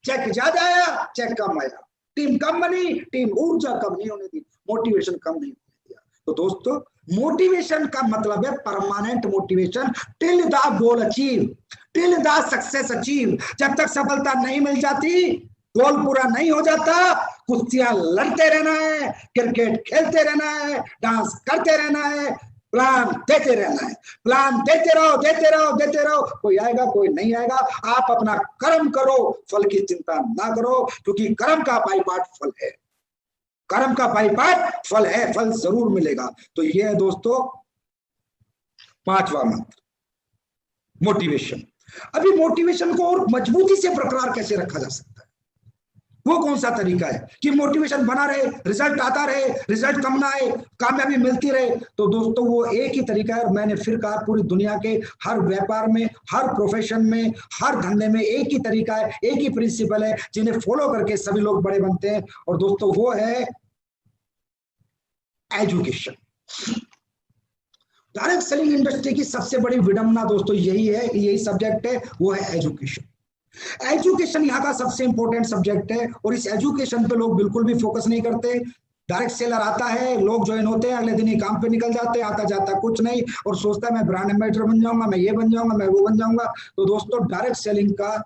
चेक ज्यादा आया, चेक कम आया, टीम कम बनी, टीम ऊर्जा कम नहीं होने दी, मोटिवेशन कम नहीं होने दिया। तो दोस्तों, मोटिवेशन का मतलब है permanent motivation till the goal achieve, till the success achieve. जब तक सफलता नहीं मिल जाती, गोल पूरा नहीं हो जाता, कुश्तियां लड़ते रहना है, क्रिकेट खेलते रहना है, डांस करते रहना है, प्लान देते रहना है। प्लान देते रहो, देते रहो, देते रहो। कोई आएगा, कोई नहीं आएगा। आप अपना कर्म करो, फल की चिंता ना करो, क्योंकि कर्म का बाईपाट फल है। कर्म का बाईपाट फल है, फल जरूर मिलेगा। तो ये है दोस्तों 5वां मंत्र, मोटिवेशन। अभी मोटिवेशन को और मजबूती से बरकरार कैसे रखा जा सकता है? वो कौन सा तरीका है कि मोटिवेशन बना रहे, रिजल्ट आता रहे, रिजल्ट कम ना आए, कामयाबी मिलती रहे? तो दोस्तों, वो एक ही तरीका है। और मैंने फिर कहा, पूरी दुनिया के हर व्यापार में, हर प्रोफेशन में, हर धंधे में एक ही तरीका है, एक ही प्रिंसिपल है, जिन्हें फॉलो करके सभी लोग बड़े बनते हैं। और दोस्तों, वो है एजुकेशन। डायरेक्ट सेलिंग इंडस्ट्री की सबसे बड़ी विडंबना दोस्तों यही है, यही सब्जेक्ट है, वो है एजुकेशन। एजुकेशन यहाँ का सबसे इंपॉर्टेंट सब्जेक्ट है, और इस एजुकेशन पे लोग बिल्कुल भी फोकस नहीं करते। डायरेक्ट सेलर आता है, लोग ज्वाइन होते हैं, अगले दिन ही काम पे निकल जाते हैं, आता जाता कुछ नहीं, और सोचता है मैं ब्रांड एम्बेसडर बन जाऊंगा, मैं ये बन जाऊंगा, मैं वो बन जाऊंगा। तो दोस्तों, डायरेक्ट सेलिंग का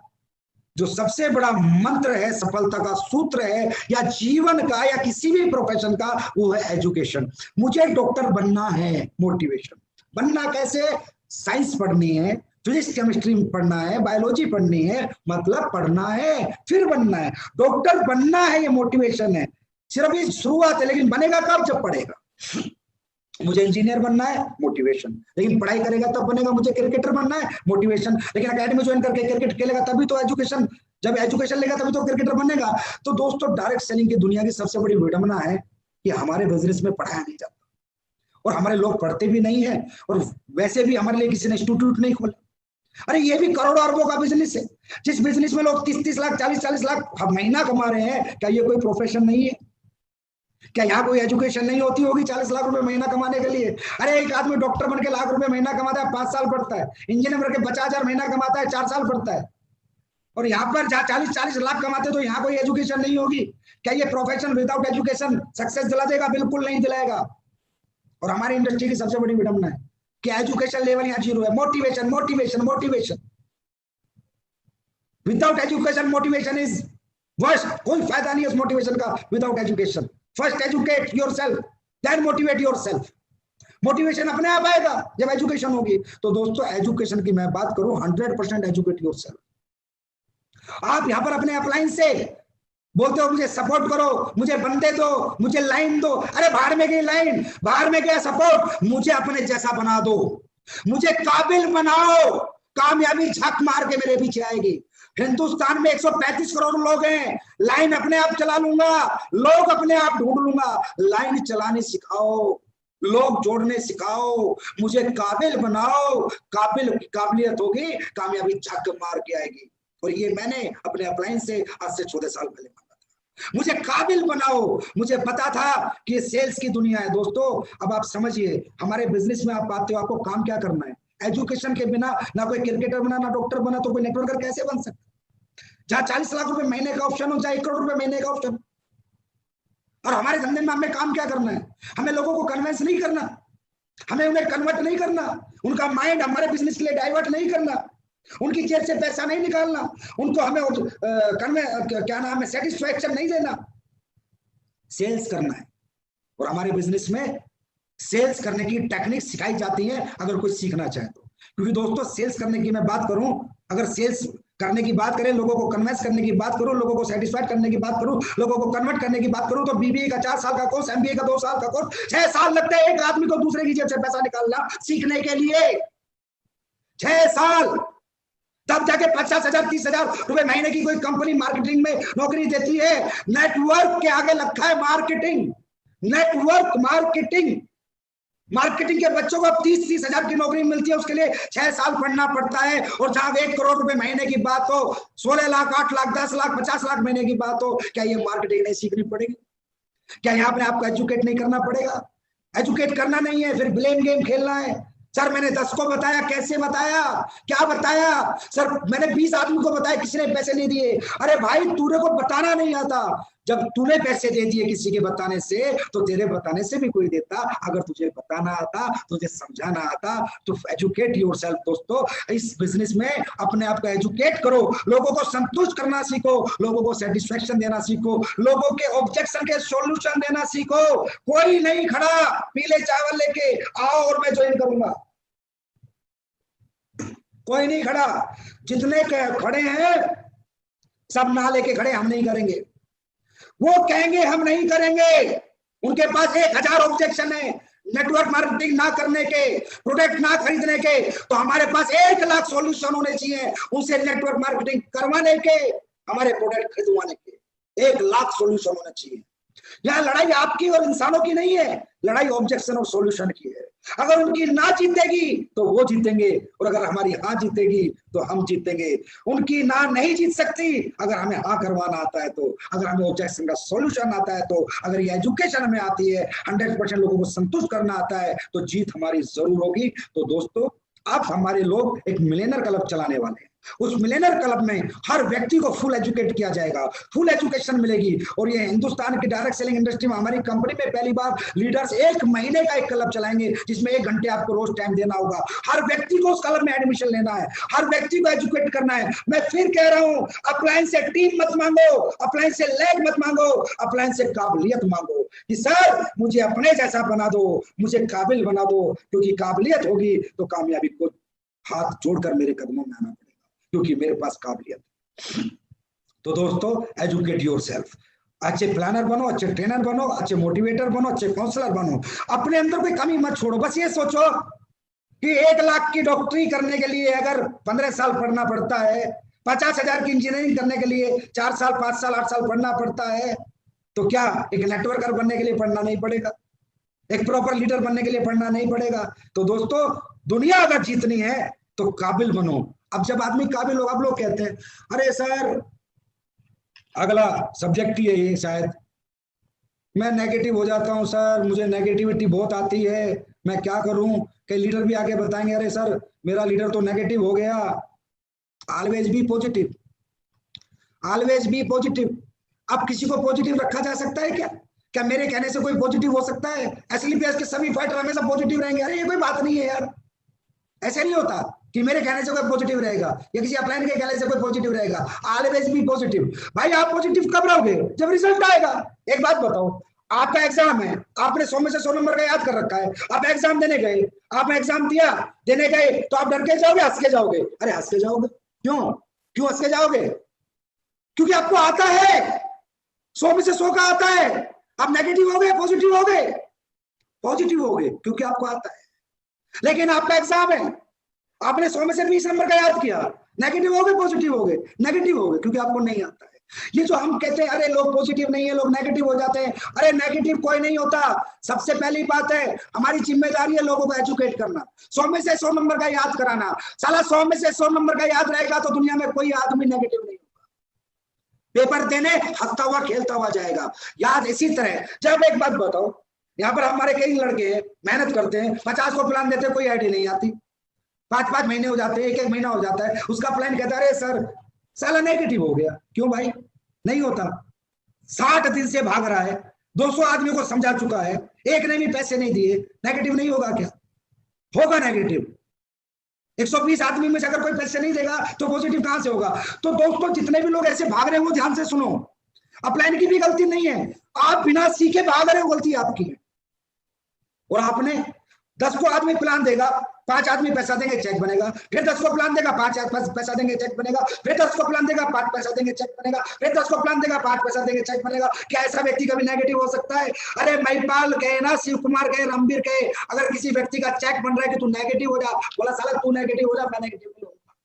जो सबसे बड़ा मंत्र है, सफलता का सूत्र है, या जीवन का या किसी भी प्रोफेशन का, वो है एजुकेशन। मुझे डॉक्टर बनना है, मोटिवेशन। बनना कैसे? साइंस पढ़नी है, फिजिक्स केमिस्ट्री पढ़ना है, बायोलॉजी पढ़नी है, मतलब पढ़ना है फिर बनना है। डॉक्टर बनना है, ये मोटिवेशन है। सिर्फ ये शुरुआत है, लेकिन बनेगा कब? जब पढ़ेगा। मुझे इंजीनियर बनना है, मोटिवेशन। लेकिन पढ़ाई करेगा तब बनेगा। मुझे क्रिकेटर बनना है, मोटिवेशन। लेकिन अकेडमी ज्वाइन करके क्रिकेट खेलेगा तभी तो एजुकेशन, जब एजुकेशन लेगा तभी तो क्रिकेटर बनेगा। तो दोस्तों, डायरेक्ट सेलिंग की दुनिया की सबसे बड़ी विडंबना है कि हमारे बिजनेस में पढ़ाया नहीं जाता, और हमारे लोग पढ़ते भी नहीं है, और वैसे भी हमारे लिए किसी ने इंस्टीट्यूट नहीं खोला। अरे ये भी करोड़ों अरबों का बिजनेस है, जिस बिजनेस में लोग 30-30 लाख 40-40 लाख महीना कमा रहे हैं, क्या ये कोई प्रोफेशन नहीं है? क्या यहाँ कोई एजुकेशन नहीं होती होगी 40 लाख रुपए महीना कमाने के लिए? अरे एक आदमी डॉक्टर बन के लाख रुपए महीना कमाता है, 5 साल पढ़ता है। इंजीनियर बन के 50,000 महीना कमाता है, 4 साल पढ़ता है। और यहाँ पर जहाँ 40-40 लाख कमाते तो यहाँ कोई एजुकेशन नहीं होगी। क्या ये प्रोफेशन विदाउट एजुकेशन सक्सेस दिला देगा? बिल्कुल नहीं दिलाएगा। और हमारी इंडस्ट्री की सबसे बड़ी विडंबना है कि एजुकेशन लेवल यहाँ 0 है। Motivation motivation motivation, without education motivation is worst. कोई फायदा नहीं है उस मोटिवेशन का without education. First educate yourself, then motivate yourself. Motivation अपने आप आएगा जब एजुकेशन होगी। तो दोस्तों एजुकेशन की मैं बात करूं, 100% एजुकेट योरसेल्फ। आप यहां पर अपने अपलाइन से बोलते हो मुझे सपोर्ट करो, मुझे बंदे दो, मुझे लाइन दो। अरे बाहर में गई लाइन, बाहर में गया सपोर्ट, मुझे अपने जैसा बना दो, मुझे काबिल बनाओ। कामयाबी झक मार के मेरे पीछे आएगी। हिंदुस्तान में 135 करोड़ लोग हैं। लाइन अपने आप चला लूंगा, लोग अपने आप ढूंढ लूंगा। लाइन चलाने सिखाओ, लोग जोड़ने सिखाओ, मुझे काबिल बनाओ। काबिलियत होगी, कामयाबी झक मार के आएगी। और ये मैंने अपने अपलाइन से आज से 14 साल पहले मांगा था। मुझे काबिल बनाओ। मुझे पता था कि ये सेल्स की दुनिया है। दोस्तों अब आप समझिए, हमारे बिजनेस में आप आते हो, आपको काम क्या करना है? एजुकेशन के बिना ना कोई क्रिकेटर बना, ना डॉक्टर बना, तो कोई नेटवर्कर कैसे बन सकता? जहां 40 लाख रुपए महीने का ऑप्शन हो, चाहे 1 करोड़ रुपए महीने का ऑप्शन। और हमारे धंधे में हमें काम क्या करना है? हमें लोगों को कन्विंस नहीं करना, हमें उन्हें कन्वर्ट नहीं करना, उनका माइंड हमारे बिजनेस के लिए डाइवर्ट नहीं करना, उनकी जेब से पैसा नहीं निकालना, उनको हमें क्या नाम है सेटिस्फैक्शन नहीं देना। सेल्स करना है। और हमारे बिजनेस में सेल्स करने की टेक्निक सिखाई जाती है अगर कोई सीखना चाहे तो। क्योंकि दोस्तों सेल्स करने की मैं बात करूं, अगर सेल्स करने की बात करें, लोगों को कन्विंस करने की बात करूं, लोगों को सेटिस्फाइड करने की बात करूं, लोगों को कन्वर्ट करने की बात करूं, तो बीबीए का 4 साल का कोर्स, एमबीए का 2 साल का कोर्स, 6 साल लगते हैं एक आदमी को दूसरे की जेब से पैसा निकालना सीखने के लिए। 6 साल, तब जाके 50,000 30,000 रुपए महीने की कोई कंपनी मार्केटिंग में नौकरी देती है। नेटवर्क के आगे रखा है मार्केटिंग। नेटवर्क मार्केटिंग, मार्केटिंग के बच्चों को 30-30 हजार की नौकरी मिलती है, उसके लिए 6 साल पढ़ना पड़ता है। और जहां 1 करोड़ रुपए महीने की बात हो, 16 लाख 8 लाख 10 लाख 50 लाख महीने की बात हो, क्या ये मार्केटिंग नहीं सीखनी पड़ेगी? क्या यहाँ पे आपको एजुकेट नहीं करना पड़ेगा? एजुकेट करना नहीं है, फिर ब्लेम गेम खेलना है। सर मैंने 10 को बताया, कैसे बताया, क्या बताया? सर मैंने 20 आदमी को बताया, किसी ने पैसे नहीं दिए। अरे भाई तूने को बताना नहीं आता। जब तूने पैसे दे दिए किसी के बताने से, तो तेरे बताने से भी कोई देता। अगर तुझे बताना आता, तुझे समझाना आता, तो एजुकेट योरसेल्फ। दोस्तों इस बिजनेस में अपने आप को एजुकेट करो, लोगों को संतुष्ट करना सीखो, लोगों को सेटिस्फेक्शन देना सीखो, लोगों के ऑब्जेक्शन के सॉल्यूशन देना सीखो। कोई नहीं खड़ा पीले चावल लेके आओ और मैं ज्वाइन करूंगा, कोई नहीं खड़ा। जितने खड़े हैं सब ना लेके खड़े, हम नहीं करेंगे। वो कहेंगे हम नहीं करेंगे, उनके पास 1000 ऑब्जेक्शन है नेटवर्क मार्केटिंग ना करने के, प्रोडक्ट ना खरीदने के। तो हमारे पास 1 लाख सॉल्यूशन होने चाहिए उनसे नेटवर्क मार्केटिंग करवाने के, हमारे प्रोडक्ट खरीदवाने के। 1 लाख सॉल्यूशन होना चाहिए। यहाँ लड़ाई आपकी और इंसानों की नहीं है, लड़ाई ऑब्जेक्शन और सॉल्यूशन की है। अगर उनकी ना जीतेगी तो वो जीतेंगे, और अगर हमारी हाँ जीतेगी तो हम जीतेंगे। उनकी ना नहीं जीत सकती अगर हमें हाँ करवाना आता है तो, अगर हमें ऑब्जेक्शन का सॉल्यूशन आता है तो, अगर ये एजुकेशन हमें आती है, 100% लोगों को संतुष्ट करना आता है, तो जीत हमारी जरूर होगी। तो दोस्तों अब हमारे लोग एक मिलियनर क्लब चलाने वाले हैं। उस मिलियनर क्लब में हर व्यक्ति को फुल एजुकेट किया जाएगा, फुल एजुकेशन मिलेगी। और ये हिंदुस्तान की डायरेक्ट सेलिंग इंडस्ट्री में हमारी कंपनी में पहली बार लीडर्स 1 महीने का एक क्लब चलाएंगे, जिसमें 1 घंटे आपको रोज टाइम देना होगा। हर व्यक्ति को उस क्लब में एडमिशन लेना है, हर व्यक्ति को एजुकेट करना है। मैं फिर कह रहा हूं, अपलाइन से टीम मत मांगो, अपलाइन से लैग मत मांगो, अपलाइन से काबिलियत मांगो कि सर मुझे अपने जैसा बना दो, मुझे काबिल बना दो। क्योंकि काबिलियत होगी तो कामयाबी को हाथ जोड़कर मेरे कदमों में आना पड़ेगा, क्योंकि मेरे पास काबिलियत। तो दोस्तों एजुकेट योरसेल्फ। अच्छे प्लानर बनो, अच्छे ट्रेनर बनो, अच्छे मोटिवेटर बनो, अच्छे काउंसलर बनो। अपने अंदर कोई कमी मत छोड़ो। बस ये सोचो कि 1 लाख की डॉक्टरी करने के लिए अगर 15 साल पढ़ना पड़ता है, 50,000 की इंजीनियरिंग करने के लिए 4 साल 5 साल 8 साल पढ़ना पड़ता है, तो क्या एक नेटवर्कर बनने के लिए पढ़ना नहीं पड़ेगा? एक प्रॉपर लीडर बनने के लिए पढ़ना नहीं पड़ेगा? तो दोस्तों दुनिया अगर जीतनी है तो काबिल बनो, अब जब आदमी काबिल होगा, आप लोग कहते हैं अरे सर अगला सब्जेक्ट ही है ये, शायद मैं नेगेटिव हो जाता हूँ सर, मुझे नेगेटिविटी बहुत आती है, मैं क्या करूं। कई लीडर भी आके बताएंगे अरे सर मेरा लीडर तो नेगेटिव हो गया। Always be positive, always be positive. अब किसी को पॉजिटिव रखा जा सकता है क्या? क्या मेरे कहने से कोई पॉजिटिव हो सकता है? एसएलपीएस के सभी फाइटर हमेशा पॉजिटिव रहेंगे? अरे ये कोई बात नहीं है यार, ऐसे नहीं होता कि मेरे कहने से कोई पॉजिटिव रहेगा या किसी अपलाइन के कहने से कोई पॉजिटिव रहेगा। Always be positive. भाई आप पॉजिटिव कब रहोगे? जब रिजल्ट आएगा। एक बात बताओ, आपका एग्जाम है, आपने 100 में से 100 नंबर का याद कर रखा है, आप एग्जाम देने गए, आपने एग्जाम दिया, देने गए तो आप डर के जाओगे, हंस के जाओगे? अरे हंस के जाओगे। क्यों क्यों हंस के जाओगे? क्योंकि आपको आता है, 100 में से 100 का आता है। आप नेगेटिव हो गए, पॉजिटिव हो गए? पॉजिटिव हो गए क्योंकि आपको आता है। लेकिन आपका एग्जाम है, आपने 100 में से 20 नंबर का याद किया, नेगेटिव हो गए, पॉजिटिव हो गए? नेगेटिव हो गए क्योंकि आपको नहीं आता है। ये जो हम कहते हैं अरे लोग पॉजिटिव नहीं है, लोग नेगेटिव हो जाते हैं, अरे नेगेटिव कोई नहीं होता। सबसे पहली बात है, हमारी जिम्मेदारी है लोगों को एजुकेट करना, 100 में से 100 नंबर का याद कराना। साला 100 में से 100 नंबर का याद रहेगा तो दुनिया में कोई आदमी नेगेटिव नहीं होगा, पेपर देने हंसता हुआ खेलता हुआ जाएगा। याद इसी तरह। जब एक बात बताओ, यहाँ पर हमारे कई लड़के मेहनत करते हैं, 50 को प्लान देते, कोई आईडी नहीं आती, 5-5 महीने हो जाते हैं, 1-1 महीना हो जाता है, उसका प्लान कहता है अरे सर साला नेगेटिव हो गया। क्यों भाई? नहीं होता। 60 दिन से भाग रहा है, 200 आदमी को समझा चुका है, एक ने भी पैसे नहीं दिए, नेगेटिव नहीं होगा क्या? होगा नेगेटिव। 120 आदमी में से अगर कोई पैसे नहीं देगा तो पॉजिटिव कहां से होगा? तो दोस्तों जितने भी लोग ऐसे भाग रहे हैं वो ध्यान से सुनो, अपलाइन की भी गलती नहीं है, आप बिना सीखे भाग रहे हो, गलती आपकी है। और आपने 10 को आदमी प्लान देगा, 5 आदमी पैसा देंगे चेक बनेगा, फिर 10 को प्लान देगा 5 पैसा देंगे चेक बनेगा, फिर 10 को प्लान देगा 5 पैसा देंगे चेक बनेगा, फिर 10 को प्लान देगा 5 पैसा देंगे चेक बनेगा। क्या ऐसा व्यक्ति कभी नेगेटिव हो सकता है? अरे महिपाल कहे ना, शिव कुमार कहे, रणबीर कहे, अगर किसी व्यक्ति का चेक बन रहा है कि तू नेगेटिव हो जा, बोला साला तू नेगेटिव हो जा, मैं नेगेटिव नहीं होगा।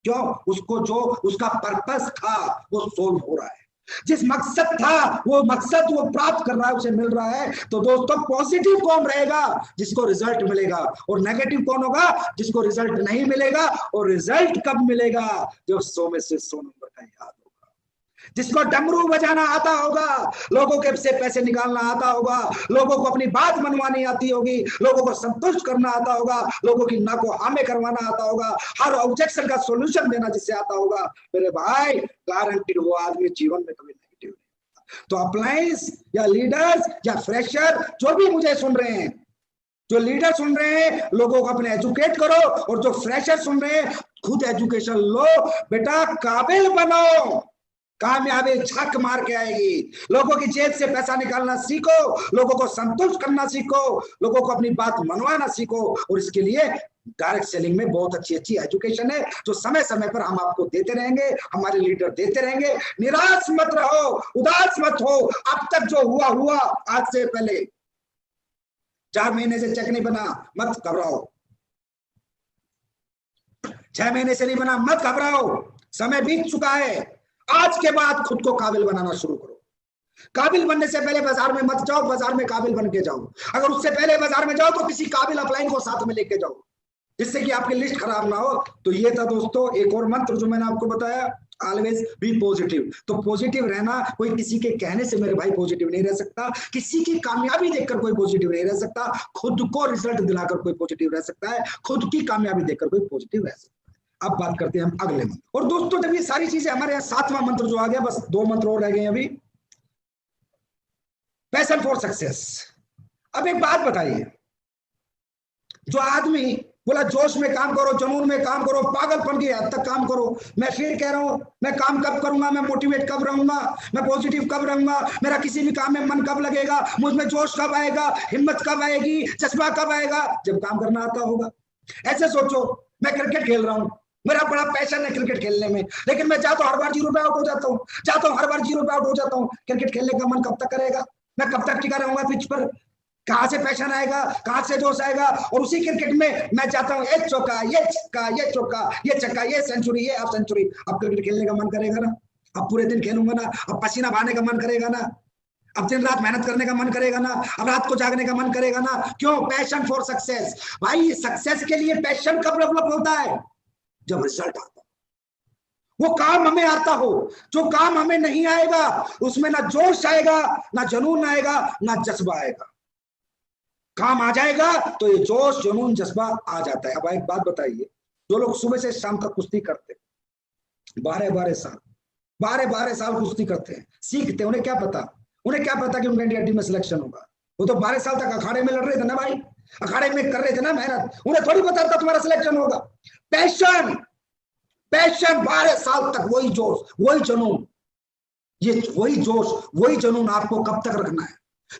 क्यों? उसको जो उसका पर्पस था वो सोल्व हो रहा है, जिस मकसद था वो मकसद वो प्राप्त कर रहा है, उसे मिल रहा है। तो दोस्तों पॉजिटिव कौन रहेगा? जिसको रिजल्ट मिलेगा। और नेगेटिव कौन होगा? जिसको रिजल्ट नहीं मिलेगा। और रिजल्ट कब मिलेगा? जो 100 में से 100 नंबर का याद होगा, जिसको डमरू बजाना आता होगा, लोगों के से पैसे निकालना आता होगा, लोगों को अपनी बात मनवानी आती होगी, लोगों को संतुष्ट करना आता होगा, लोगों की ना को हामे करवाना आता होगा, हर ऑब्जेक्शन का सॉल्यूशन देना जिससे आता होगा, मेरे भाई गारंटीड वो आदमी जीवन में कभी नेगेटिव नहीं होगा। तो अप्लायंस या लीडर्स या फ्रेशर जो भी मुझे सुन रहे हैं, जो लीडर सुन रहे हैं, लोगों को अपने एजुकेट करो, और जो फ्रेशर सुन रहे हैं खुद एजुकेशन लो। बेटा काबिल बनो, कामयाबी झक मार के आएगी। लोगों की जेब से पैसा निकालना सीखो, लोगों को संतुष्ट करना सीखो, लोगों को अपनी बात मनवाना सीखो। और इसके लिए डायरेक्ट सेलिंग में बहुत अच्छी अच्छी एजुकेशन है जो समय समय पर हम आपको देते रहेंगे, हमारे लीडर देते रहेंगे। निराश मत रहो, उदास मत हो। अब तक जो हुआ हुआ, आज से पहले 4 महीने से चेक नहीं बना, मत घबराओ। 6 महीने से नहीं बना, मत घबराओ। समय बीत चुका है। आज के बाद खुद को काबिल बनाना शुरू करो। काबिल बनने से पहले बाजार में मत जाओ, बाजार में काबिल बन के जाओ। अगर उससे पहले बाजार में जाओ तो किसी काबिल अपलाइन को साथ में लेके जाओ, जिससे कि आपकी लिस्ट खराब ना हो। तो ये था दोस्तों एक और मंत्र जो मैंने आपको बताया, ऑलवेज बी पॉजिटिव। तो पॉजिटिव रहना, कोई किसी के कहने से मेरे भाई पॉजिटिव नहीं रह सकता, किसी की कामयाबी देखकर कोई पॉजिटिव नहीं रह सकता, खुद को रिजल्ट दिलाकर कोई पॉजिटिव रह सकता है, खुद की कामयाबी देखकर कोई पॉजिटिव रह सकता है। अब बात करते हैं हम अगले मंत्र। और दोस्तों जब ये सारी चीजें हमारे यहाँ 7वां मंत्र जो आ गया, बस 2 मंत्र और रह गए अभी। Passion for success. अब एक बात बताइए, जो आदमी बोला जोश में काम करो, जुनून में काम करो, पागलपन की हद तक काम करो, मैं फिर कह रहा हूं, मैं काम कब करूंगा, मैं मोटिवेट कब रहूंगा, मैं पॉजिटिव कब रहूंगा, मेरा किसी भी काम में मन कब लगेगा, मुझ में जोश कब आएगा, हिम्मत कब आएगी, जज्बा कब आएगा? जब काम करना आता होगा। ऐसे सोचो, मैं क्रिकेट खेल रहा हूं, मेरा बड़ा पैशन है क्रिकेट खेलने में, लेकिन मैं चाहता हूं हर बार 0 पे आउट हो जाता हूं, चाहता हूं हर बार 0 पे आउट हो जाता हूं। क्रिकेट खेलने का मन कब तक करेगा? मैं कब तक टिका रहूंगा पिच पर? कहां से पैशन आएगा, कहां से जोश आएगा? और उसी क्रिकेट में मैं चाहता हूं एक चौका, ये छक्का, ये चौका, ये छक्का, ये सेंचुरी, ये हाफ सेंचुरी। अब क्रिकेट खेलने का मन करेगा ना? अब पूरे दिन खेलूंगा ना? अब पसीना बहाने का मन करेगा ना? अब दिन रात मेहनत करने का मन करेगा ना? अब रात को जागने का मन करेगा ना? क्यों? Passion for success. भाई सक्सेस के लिए पैशन कब डेवलप होता है? जब रिजल्ट आता, वो काम हमें आता हो। जो काम हमें नहीं आएगा उसमें ना जोश आएगा, ना जुनून आएगा, ना जज्बा आएगा। काम आ जाएगा तो ये जोश जुनून जज्बा आ जाता है। अब एक बात बताइए, जो लोग सुबह से शाम तक कुश्ती करते, 12 साल कुश्ती करते हैं, सीखते, उन्हें क्या पता कि उनका इंडिया टीम में सिलेक्शन होगा? वो तो 12 साल तक अखाड़े में लड़ रहे थे ना भाई, अखाड़े में कर रहे थे ना मेहनत। उन्हें थोड़ी पता था तुम्हारा सिलेक्शन होगा। पैशन 12 साल तक वही जोश, वही जुनून, ये वही जोश, वही जुनून आपको कब तक रखना है?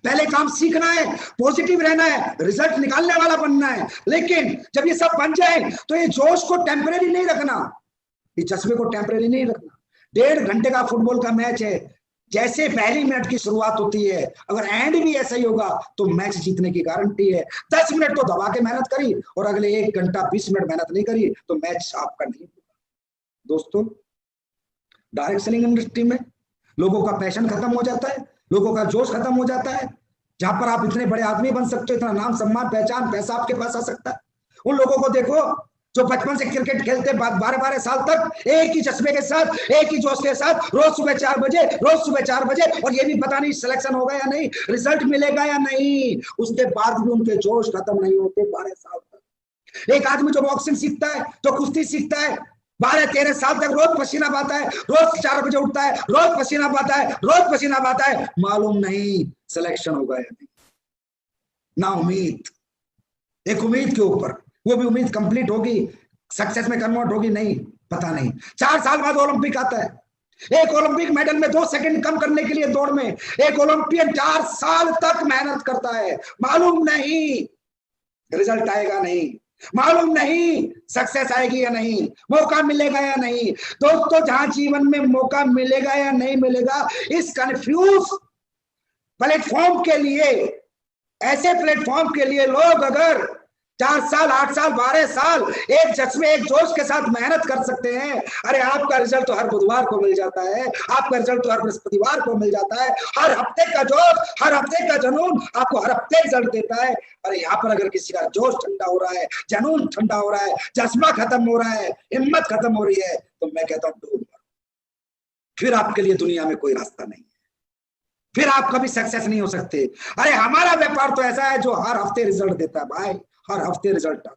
पहले काम सीखना है, पॉजिटिव रहना है, रिजल्ट निकालने वाला बनना है। लेकिन जब ये सब बन जाए तो ये जोश को टेम्परेरी नहीं रखना, ये जज्बे को टेम्परेरी नहीं रखना। 1.5 घंटे का फुटबॉल का मैच है, जैसे पहली मिनट की शुरुआत होती है, अगर एंड भी ऐसा ही होगा तो मैच जीतने की गारंटी है। 10 मिनट तो दबा के मेहनत करी और अगले 1 घंटा 20 मिनट मेहनत नहीं करी तो मैच आपका नहीं होगा। दोस्तों, डायरेक्ट सेलिंग इंडस्ट्री में लोगों का पैशन खत्म हो जाता है, लोगों का जोश खत्म हो जाता है। जहां पर आप इतने बड़े आदमी बन सकते हो, इतना नाम सम्मान पहचान पैसा आपके पास आ सकता है, उन लोगों को देखो जो बचपन से क्रिकेट खेलते 12 साल तक एक ही जज्बे के साथ, एक ही जोश के साथ, रोज सुबह 4 बजे, और ये भी पता नहीं सिलेक्शन होगा या नहीं, रिजल्ट मिलेगा या नहीं, उसके बाद भी उनके जोश खत्म नहीं होते 12 साल तक। एक आदमी जो बॉक्सिंग सीखता है, जो कुश्ती सीखता है, 12-13 साल तक रोज पसीना बहाता है, रोज 4 बजे उठता है, रोज पसीना बहाता है, मालूम नहीं सिलेक्शन होगा या नहीं, ना उम्मीद, एक उम्मीद के ऊपर, वो भी उम्मीद कंप्लीट होगी, सक्सेस में कन्वर्ट होगी नहीं, पता नहीं। 4 साल बाद ओलंपिक आता है, एक ओलंपिक मेडल में 2 सेकंड कम करने के लिए दौड़ में एक ओलंपियन 4 साल तक मेहनत करता है, मालूम नहीं रिजल्ट आएगा नहीं, मालूम नहीं सक्सेस आएगी या नहीं, मौका मिलेगा या नहीं। दोस्तों, जहां जीवन में मौका मिलेगा या नहीं मिलेगा, इस कंफ्यूज प्लेटफॉर्म के लिए, ऐसे प्लेटफॉर्म के लिए लोग अगर 4 साल 8 साल 12 साल एक जज्बे एक जोश के साथ मेहनत कर सकते हैं, अरे आपका रिजल्ट तो हर बुधवार को मिल जाता है, आपका रिजल्ट तो हर बृहस्पतिवार को मिल जाता है। हर हफ्ते का जोश, हर हफ्ते का जुनून आपको हर हफ्ते रिजल्ट देता है। अरे यहाँ पर अगर किसी का जोश ठंडा हो रहा है, जुनून ठंडा हो रहा है, जज्बा खत्म हो रहा है, हिम्मत खत्म हो रही है, तो मैं कहता हूँ डूब मरो, फिर आपके लिए दुनिया में कोई रास्ता नहीं है, फिर आप कभी सक्सेस नहीं हो सकते। अरे हमारा व्यापार तो ऐसा है जो हर हफ्ते रिजल्ट देता है भाई, हर हफ्ते रिजल्ट आता है।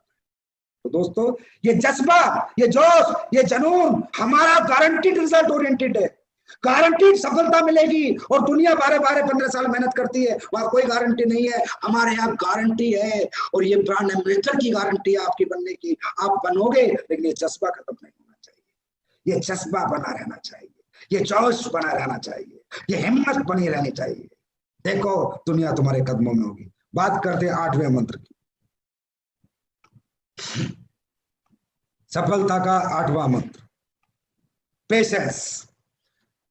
तो दोस्तों, ये जज्बा, ये जोश, ये जुनून हमारा गारंटीड रिजल्ट ओरिएंटेड है, गारंटीड सफलता मिलेगी। और दुनिया 12-15 साल मेहनत करती है, वहां कोई गारंटी नहीं है, हमारे यहाँ गारंटी है। और ये ब्रांड एम्बेसडर की गारंटी है आपकी बनने की, आप बनोगे, लेकिन ये जज्बा खत्म नहीं होना चाहिए, ये जज्बा बना रहना चाहिए, ये जोश बना रहना चाहिए, ये हिम्मत बनी रहनी चाहिए। देखो दुनिया तुम्हारे कदमों में होगी। बात करते हैं 8वें मंत्र की, सफलता का 8वां मंत्र, पेशेंस।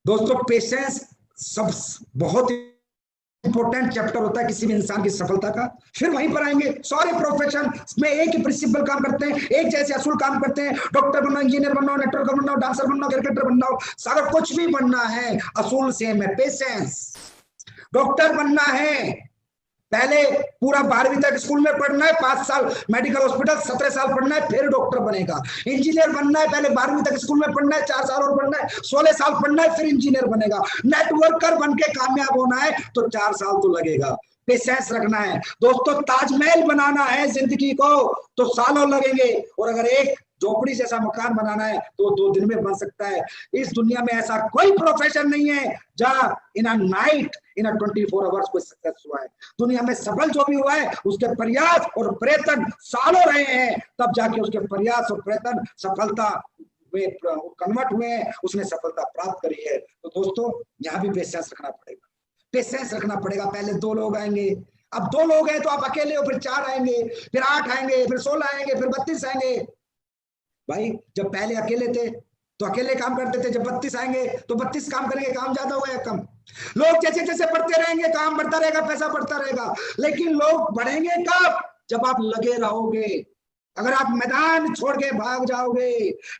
दोस्तों, पेशेंस सब बहुत इंपॉर्टेंट चैप्टर होता है किसी भी इंसान की सफलता का। फिर वहीं पर आएंगे, सारे प्रोफेशन में एक ही प्रिंसिपल काम करते हैं, एक जैसे असूल काम करते हैं। डॉक्टर बनना, इंजीनियर बनना, नेटवर्कर बनना, डांसर बनना, क्रिकेटर बनना, अगर कुछ भी बनना है असूल सेम है, पेशेंस। डॉक्टर बनना है, पहले पूरा 12वीं तक स्कूल में पढ़ना है, 5 साल मेडिकल हॉस्पिटल, 17 साल पढ़ना है, फिर डॉक्टर बनेगा। इंजीनियर बनना है, पहले 12वीं तक स्कूल में पढ़ना है, 4 साल और पढ़ना है, 16 साल पढ़ना है, फिर इंजीनियर बनेगा। नेटवर्कर बन के कामयाब होना है तो 4 साल तो लगेगा। पेशेंस रखना है दोस्तों। ताजमहल बनाना है जिंदगी को तो सालों लगेंगे, और अगर एक झोपड़ी जैसा मकान बनाना है तो 2 दिन में बन सकता है। इस दुनिया में ऐसा कोई प्रोफेशन नहीं है जहां in a night, in a 24 hours कोई सक्सेस हुआ है। दुनिया में सफल जो भी हुआ है उसके प्रयास और प्रयत्न सालों रहे हैं, तब जाके उसके प्रयास और प्रयत्न सफलता में कन्वर्ट हुए हैं, उसने सफलता प्राप्त करी है। तो दोस्तों, यहाँ भी पेशेंस रखना पड़ेगा, पेशेंस रखना पड़ेगा। पहले 2 लोग आएंगे, अब 2 लोग हैं तो आप अकेले हो, फिर 4 आएंगे, फिर 8 आएंगे, फिर 16 आएंगे, फिर 32 आएंगे। भाई जब पहले अकेले थे तो अकेले काम करते थे, जब 32 आएंगे तो 32 काम करेंगे, काम ज्यादा होगा या कम? लोग जैसे जैसे बढ़ते रहेंगे, काम बढ़ता रहेगा, पैसा बढ़ता रहेगा, लेकिन लोग बढ़ेंगे कब? जब आप लगे रहोगे। अगर आप मैदान छोड़ के भाग जाओगे,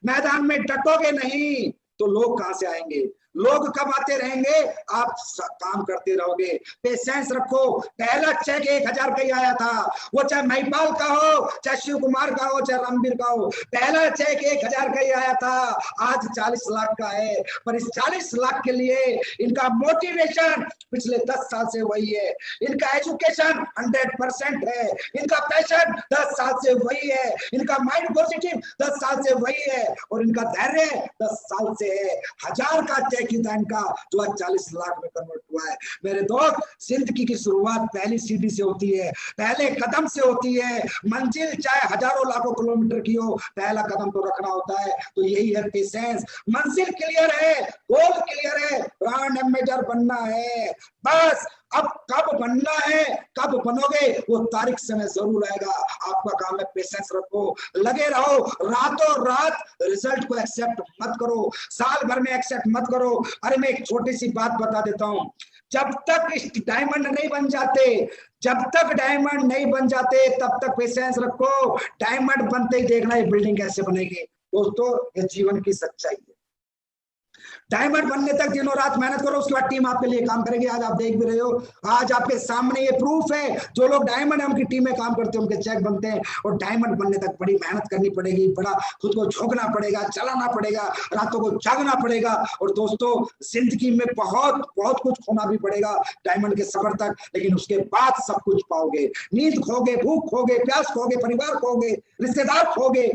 मैदान में डटोगे नहीं, तो लोग कहां से आएंगे? लोग कब आते रहेंगे, आप काम करते रहोगे। पेशेंस रखो। पहला चेक 1000 का ही आया था, वो चाहे महिपाल का हो, चाहे शिव कुमार का हो, चाहे रणबीर का हो, पहला चेक 1000 का ही आया था। आज 40 लाख का है, पर इस 40 लाख के लिए इनका मोटिवेशन पिछले 10 साल से वही है, इनका एजुकेशन 100% है, इनका पैशन 10 साल से वही है, इनका माइंड पॉजिटिव 10 साल से वही है, और इनका धैर्य 10 साल से है। 1000 का चेक ही था इनका, जो आज 40 लाख में कन्वर्ट हुआ है। मेरे दोस्त, जिंदगी की शुरुआत पहली सीढ़ी से होती है, पहले कदम से होती है। मंजिल चाहे हजारों लाखों किलोमीटर की हो, पहला कदम तो रखना होता है। तो यही है पेशेंस। मंजिल क्लियर है, गोल क्लियर है, ब्रांड एम्बेसडर बनना है, बस अब कब बनना है, कब बनोगे, वो तारीख समय जरूर आएगा। आपका काम है पेशेंस रखो, लगे रहो, रातों रात रिजल्ट को एक्सेप्ट मत करो, साल भर में एक्सेप्ट मत करो। अरे मैं एक छोटी सी बात बता देता हूं, जब तक डायमंड नहीं बन जाते, जब तक डायमंड नहीं बन जाते, तब तक पेशेंस रखो। डायमंड बनते ही देखना ये बिल्डिंग कैसे बनेगी। दोस्तों, ये जीवन की सच्चाई है। डायमंड बनने तक दिनों रात मेहनत करो, उसके बाद टीम आपके लिए काम करेगी। आज आप देख भी रहे हो, आज आपके सामने ये प्रूफ है, जो लोग डायमंड है उनकी टीम में काम करते हैं, उनके चेक बनते हैं। और डायमंड बनने तक बड़ी मेहनत करनी पड़ेगी, बड़ा खुद को झोंकना पड़ेगा, चलाना पड़ेगा, रातों को जागना पड़ेगा। और दोस्तों, जिंदगी में बहुत बहुत कुछ खोना भी पड़ेगा डायमंड के सफर तक, लेकिन उसके बाद सब कुछ पाओगे। नींद खोगे, भूख खोगे, प्यास खोगे, परिवार खोगे, रिश्तेदार खोगे,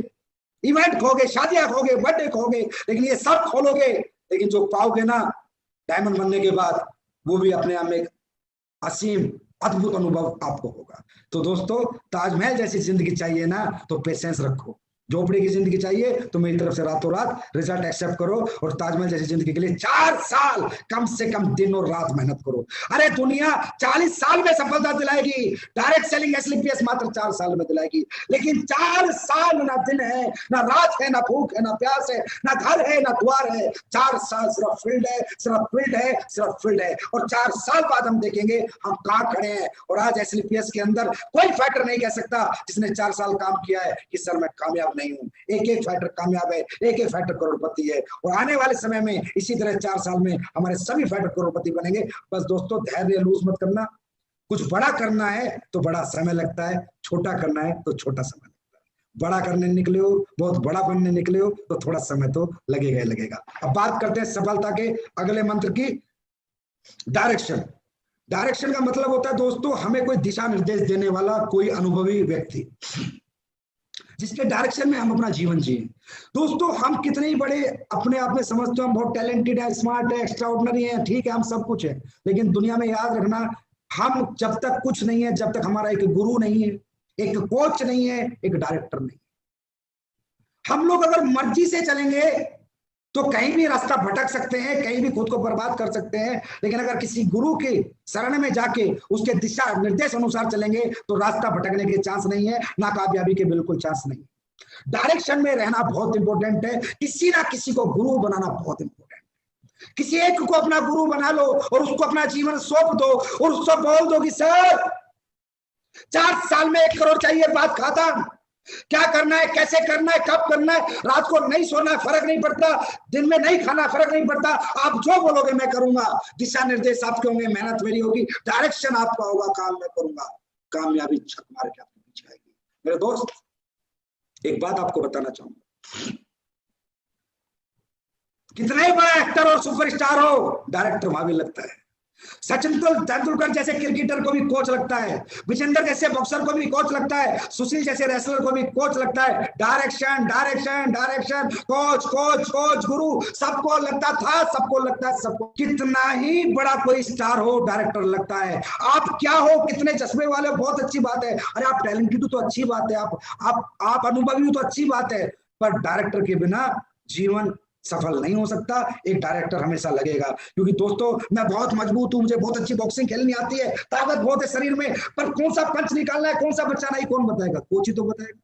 इवेंट खोगे, शादियां खोगे, बर्थडे खोगे, लेकिन ये सब खोलोगे। लेकिन जो पाओगे ना डायमंड बनने के बाद, वो भी अपने आप में एक असीम अद्भुत अनुभव आपको होगा। तो दोस्तों, ताजमहल जैसी जिंदगी चाहिए ना, तो पेशेंस रखो। झोपड़ी की जिंदगी चाहिए तो मेरी तरफ से रातों रात रिजल्ट एक्सेप्ट करो, और ताजमहल जैसी जिंदगी के लिए 4 साल कम से कम दिन और रात मेहनत करो। अरे दुनिया 40 साल में सफलता दिलाएगी, डायरेक्ट सेलिंग SLPS मात्र 4 साल में दिलाएगी, लेकिन 4 साल ना दिन है, ना रात है, ना भूख है, ना प्यास है, ना घर है, ना द्वार है। 4 साल सिर्फ फील्ड है, सिर्फ फील्ड है, सिर्फ फील्ड है। और 4 साल बाद हम देखेंगे हम कहाँ खड़े हैं। और आज SLPS के अंदर कोई फैक्टर नहीं कह सकता जिसने 4 साल काम किया है कि सर मैं कामयाब नहीं हूं। एक एक फाइटर कामयाब है, एक एक फाइटर करोड़पति है, और आने वाले समय में इसी तरह 4 साल में हमारे सभी फाइटर करोड़पति बनेंगे। बस दोस्तों, धैर्य लूज मत करना। कुछ बड़ा करना है तो बड़ा समय लगता है, छोटा करना है तो छोटा समय लगता है। बड़ा करने निकले हो, बहुत बड़ा बनने निकले हो, तो थोड़ा समय तो लगेगा ही लगेगा। अब बात करते हैं सफलता के अगले मंत्र की, डायरेक्शन। डायरेक्शन का मतलब होता है दोस्तों, हमें कोई दिशा निर्देश देने वाला कोई अनुभवी व्यक्ति, जिसके डायरेक्शन में हम अपना जीवन जिए। दोस्तों, हम कितने ही बड़े अपने आप में समझते हो, हम बहुत टैलेंटेड है, स्मार्ट है, एक्स्ट्राऑर्डिनरी है, ठीक है, हम सब कुछ है, लेकिन दुनिया में याद रखना, हम जब तक कुछ नहीं है, जब तक हमारा एक गुरु नहीं है, एक कोच नहीं है, एक डायरेक्टर नहीं। हम लोग अगर मर्जी से चलेंगे तो कहीं भी रास्ता भटक सकते हैं, कहीं भी खुद को बर्बाद कर सकते हैं, लेकिन अगर किसी गुरु के शरण में जाके उसके दिशा निर्देश अनुसार चलेंगे तो रास्ता भटकने के चांस नहीं है, नाकामयाबी के बिल्कुल चांस नहीं। डायरेक्शन में रहना बहुत इंपॉर्टेंट है, किसी ना किसी को गुरु बनाना बहुत इंपॉर्टेंट है। किसी एक को अपना गुरु बना लो और उसको अपना जीवन सौंप दो, और उसको बोल दो कि सर 4 साल में 1 करोड़ चाहिए, बात खत्म। क्या करना है, कैसे करना है, कब करना है, रात को नहीं सोना फर्क नहीं पड़ता, दिन में नहीं खाना फर्क नहीं पड़ता, आप जो बोलोगे मैं करूंगा। दिशा निर्देश आपके होंगे, मेहनत मेरी होगी, डायरेक्शन आपका होगा, काम मैं करूंगा, कामयाबी छक मार के आपके पीछे आएगी। मेरे दोस्त, एक बात आपको बताना चाहूंगा, कितना ही बड़ा एक्टर और सुपरस्टार हो, डायरेक्टर वहां भी लगता है। सचिन तेंदुलकर जैसे क्रिकेटर को भी कोच लगता है, विजेंद्र जैसे बॉक्सर को भी कोच लगता है, सुशील जैसे रेसलर को भी कोच लगता है। Direction direction direction, coach coach coach, गुरु, सबको लगता था, सबको लगता है, सबको। कितना ही बड़ा कोई स्टार हो, डायरेक्टर लगता है। आप क्या हो, कितने चश्मे वाले हो, बहुत अच्छी बात है, अरे आप टैलेंटेड हो तो अच्छी बात है, आप अनुभवी हो तो अच्छी बात है, पर डायरेक्टर के बिना जीवन सफल नहीं हो सकता। एक डायरेक्टर हमेशा लगेगा, क्योंकि दोस्तों मैं बहुत मजबूत हूं, मुझे बहुत अच्छी बॉक्सिंग खेलनी आती है, ताकत बहुत है शरीर में, पर कौन सा पंच निकालना है, कौन सा बचाना है, कौन बताएगा? कोच ही तो बताएगा,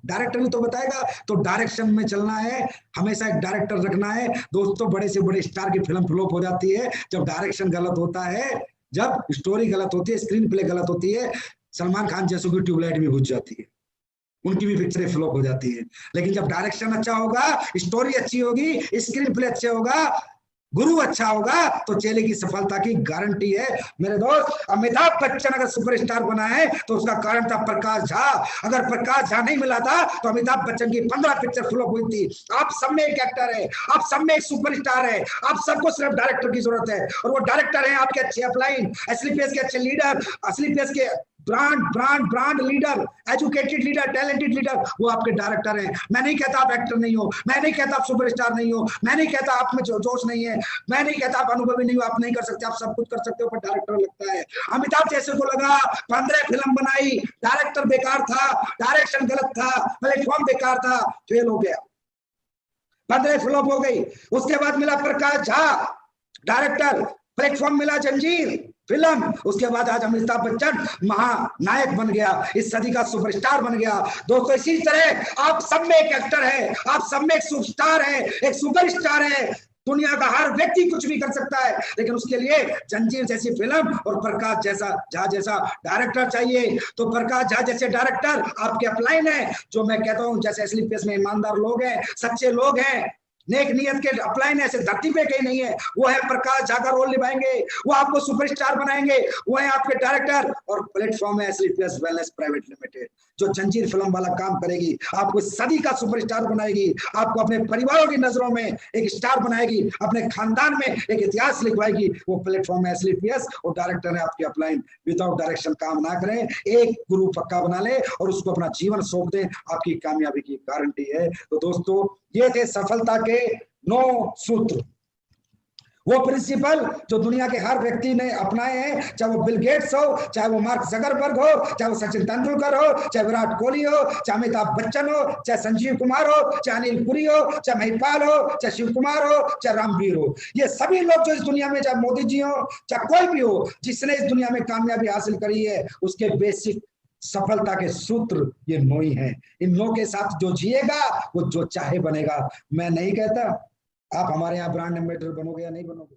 डायरेक्टर भी तो बताएगा। तो डायरेक्शन में चलना है, हमेशा एक डायरेक्टर रखना है। दोस्तों, बड़े से बड़े स्टार की फिल्म फ्लॉप हो जाती है जब डायरेक्शन गलत होता है, जब स्टोरी गलत होती है, स्क्रीन प्ले गलत होती है। सलमान खान जैसों की ट्यूबलाइट भी बुझ जाती है, उनकी भी पिक्चरें फ्लॉप हो जाती है। लेकिन जब डायरेक्शन अच्छा होगा, स्टोरी अच्छी होगी, स्क्रीन प्ले अच्छा होगा, गुरु अच्छा होगा तो चेले की सफलता की गारंटी है। मेरे दोस्त, अमिताभ बच्चन अगर सुपरस्टार बना है तो उसका कारण था प्रकाश झा। अगर प्रकाश झा नहीं मिला था तो अमिताभ बच्चन की 15 पिक्चर फ्लॉप हुई थी। आप सब में एक एक्टर है, आप सब में एक सुपरस्टार है, आप सबको सिर्फ डायरेक्टर की जरूरत है, और वो डायरेक्टर है आपके अच्छे अपलाइन, एसलीपीएस के अच्छे लीडर, एसलीपीएस के brand brand brand leader, educated leader, talented leader, वो आपके डायरेक्टर हैं। मैं नहीं कहता आप एक्टर नहीं हो, मैं नहीं कहता आप सुपरस्टार नहीं हो, मैं नहीं कहता आप में जोश नहीं है, मैं नहीं कहता आप अनुभवी नहीं हो, आप नहीं कर सकते, आप सब कुछ कर सकते हो, पर डायरेक्टर लगता है। अमिताभ जैसे को लगा 15 फिल्म बनाई, डायरेक्टर बेकार था, डायरेक्शन गलत था, प्लेटफॉर्म बेकार था, फेल हो गया, 15 फ्लॉप हो गई। उसके बाद मिला प्रकाश झा डायरेक्टर, प्लेटफॉर्म मिला जंजीर फिल्म, उसके बाद आज अमिताभ बच्चन महानायक बन गया, इस सदी का सुपरस्टार बन गया। दोस्तों इसी तरह आप सब में एक एक्टर है, आप सब में एक सुपरस्टार है, एक सुपरस्टार है। दुनिया का हर व्यक्ति कुछ भी कर सकता है, लेकिन उसके लिए जंजीर जैसी फिल्म और प्रकाश झा जैसा डायरेक्टर चाहिए। तो प्रकाश झा जैसे डायरेक्टर आपके अपलाइन है, जो मैं कहता हूं जैसे एसलीपीएस में ईमानदार लोग हैं, सच्चे लोग हैं, नेक नियत के अपलाइन ऐसे धरती पे कहीं नहीं है, वो है प्रकाश झा का रोल निभाएंगे, वो आपको सुपरस्टार बनाएंगे, वो है आपके डायरेक्टर। और प्लेटफॉर्म है एसलीपीएस वेलनेस प्राइवेट लिमिटेड, जो जंजीर फिल्म वाला काम करेगी, आपको सदी का सुपरस्टार बनाएगी, आपको अपने परिवारों की नजरों में एक स्टार बनाएगी, अपने खानदान में एक इतिहास लिखवाएगी। वो प्लेटफॉर्म है एसलीपीएस, और डायरेक्टर है आपके अपलाइन। विदाउट डायरेक्शन काम ना करें, एक गुरु पक्का बना ले और उसको अपना जीवन सौंप दें, आपकी कामयाबी की गारंटी है। तो दोस्तों ये थे सफलता के 9 सूत्र, वो प्रिंसिपल जो दुनिया के हर व्यक्ति ने अपनाए हैं, चाहे वो बिल गेट्स हो, चाहे वो मार्क जकरबर्ग हो, चाहे वो सचिन तेंदुलकर हो, चाहे विराट कोहली हो, चाहे अमिताभ बच्चन हो, चाहे संजीव कुमार हो, चाहे अनिल पुरी हो, चाहे महिपाल हो, चाहे शिव कुमार हो, चाहे रामवीर हो, ये सभी लोग जो इस दुनिया में, चाहे मोदी जी हो, चाहे कोई भी हो, जिसने इस दुनिया में कामयाबी हासिल करी है, उसके बेसिक सफलता के सूत्र ये 9 ही हैं। इन 9 के साथ जो जिएगा वो जो चाहे बनेगा। मैं नहीं कहता आप हमारे यहाँ ब्रांड एम्बेसडर बनोगे या नहीं बनोगे,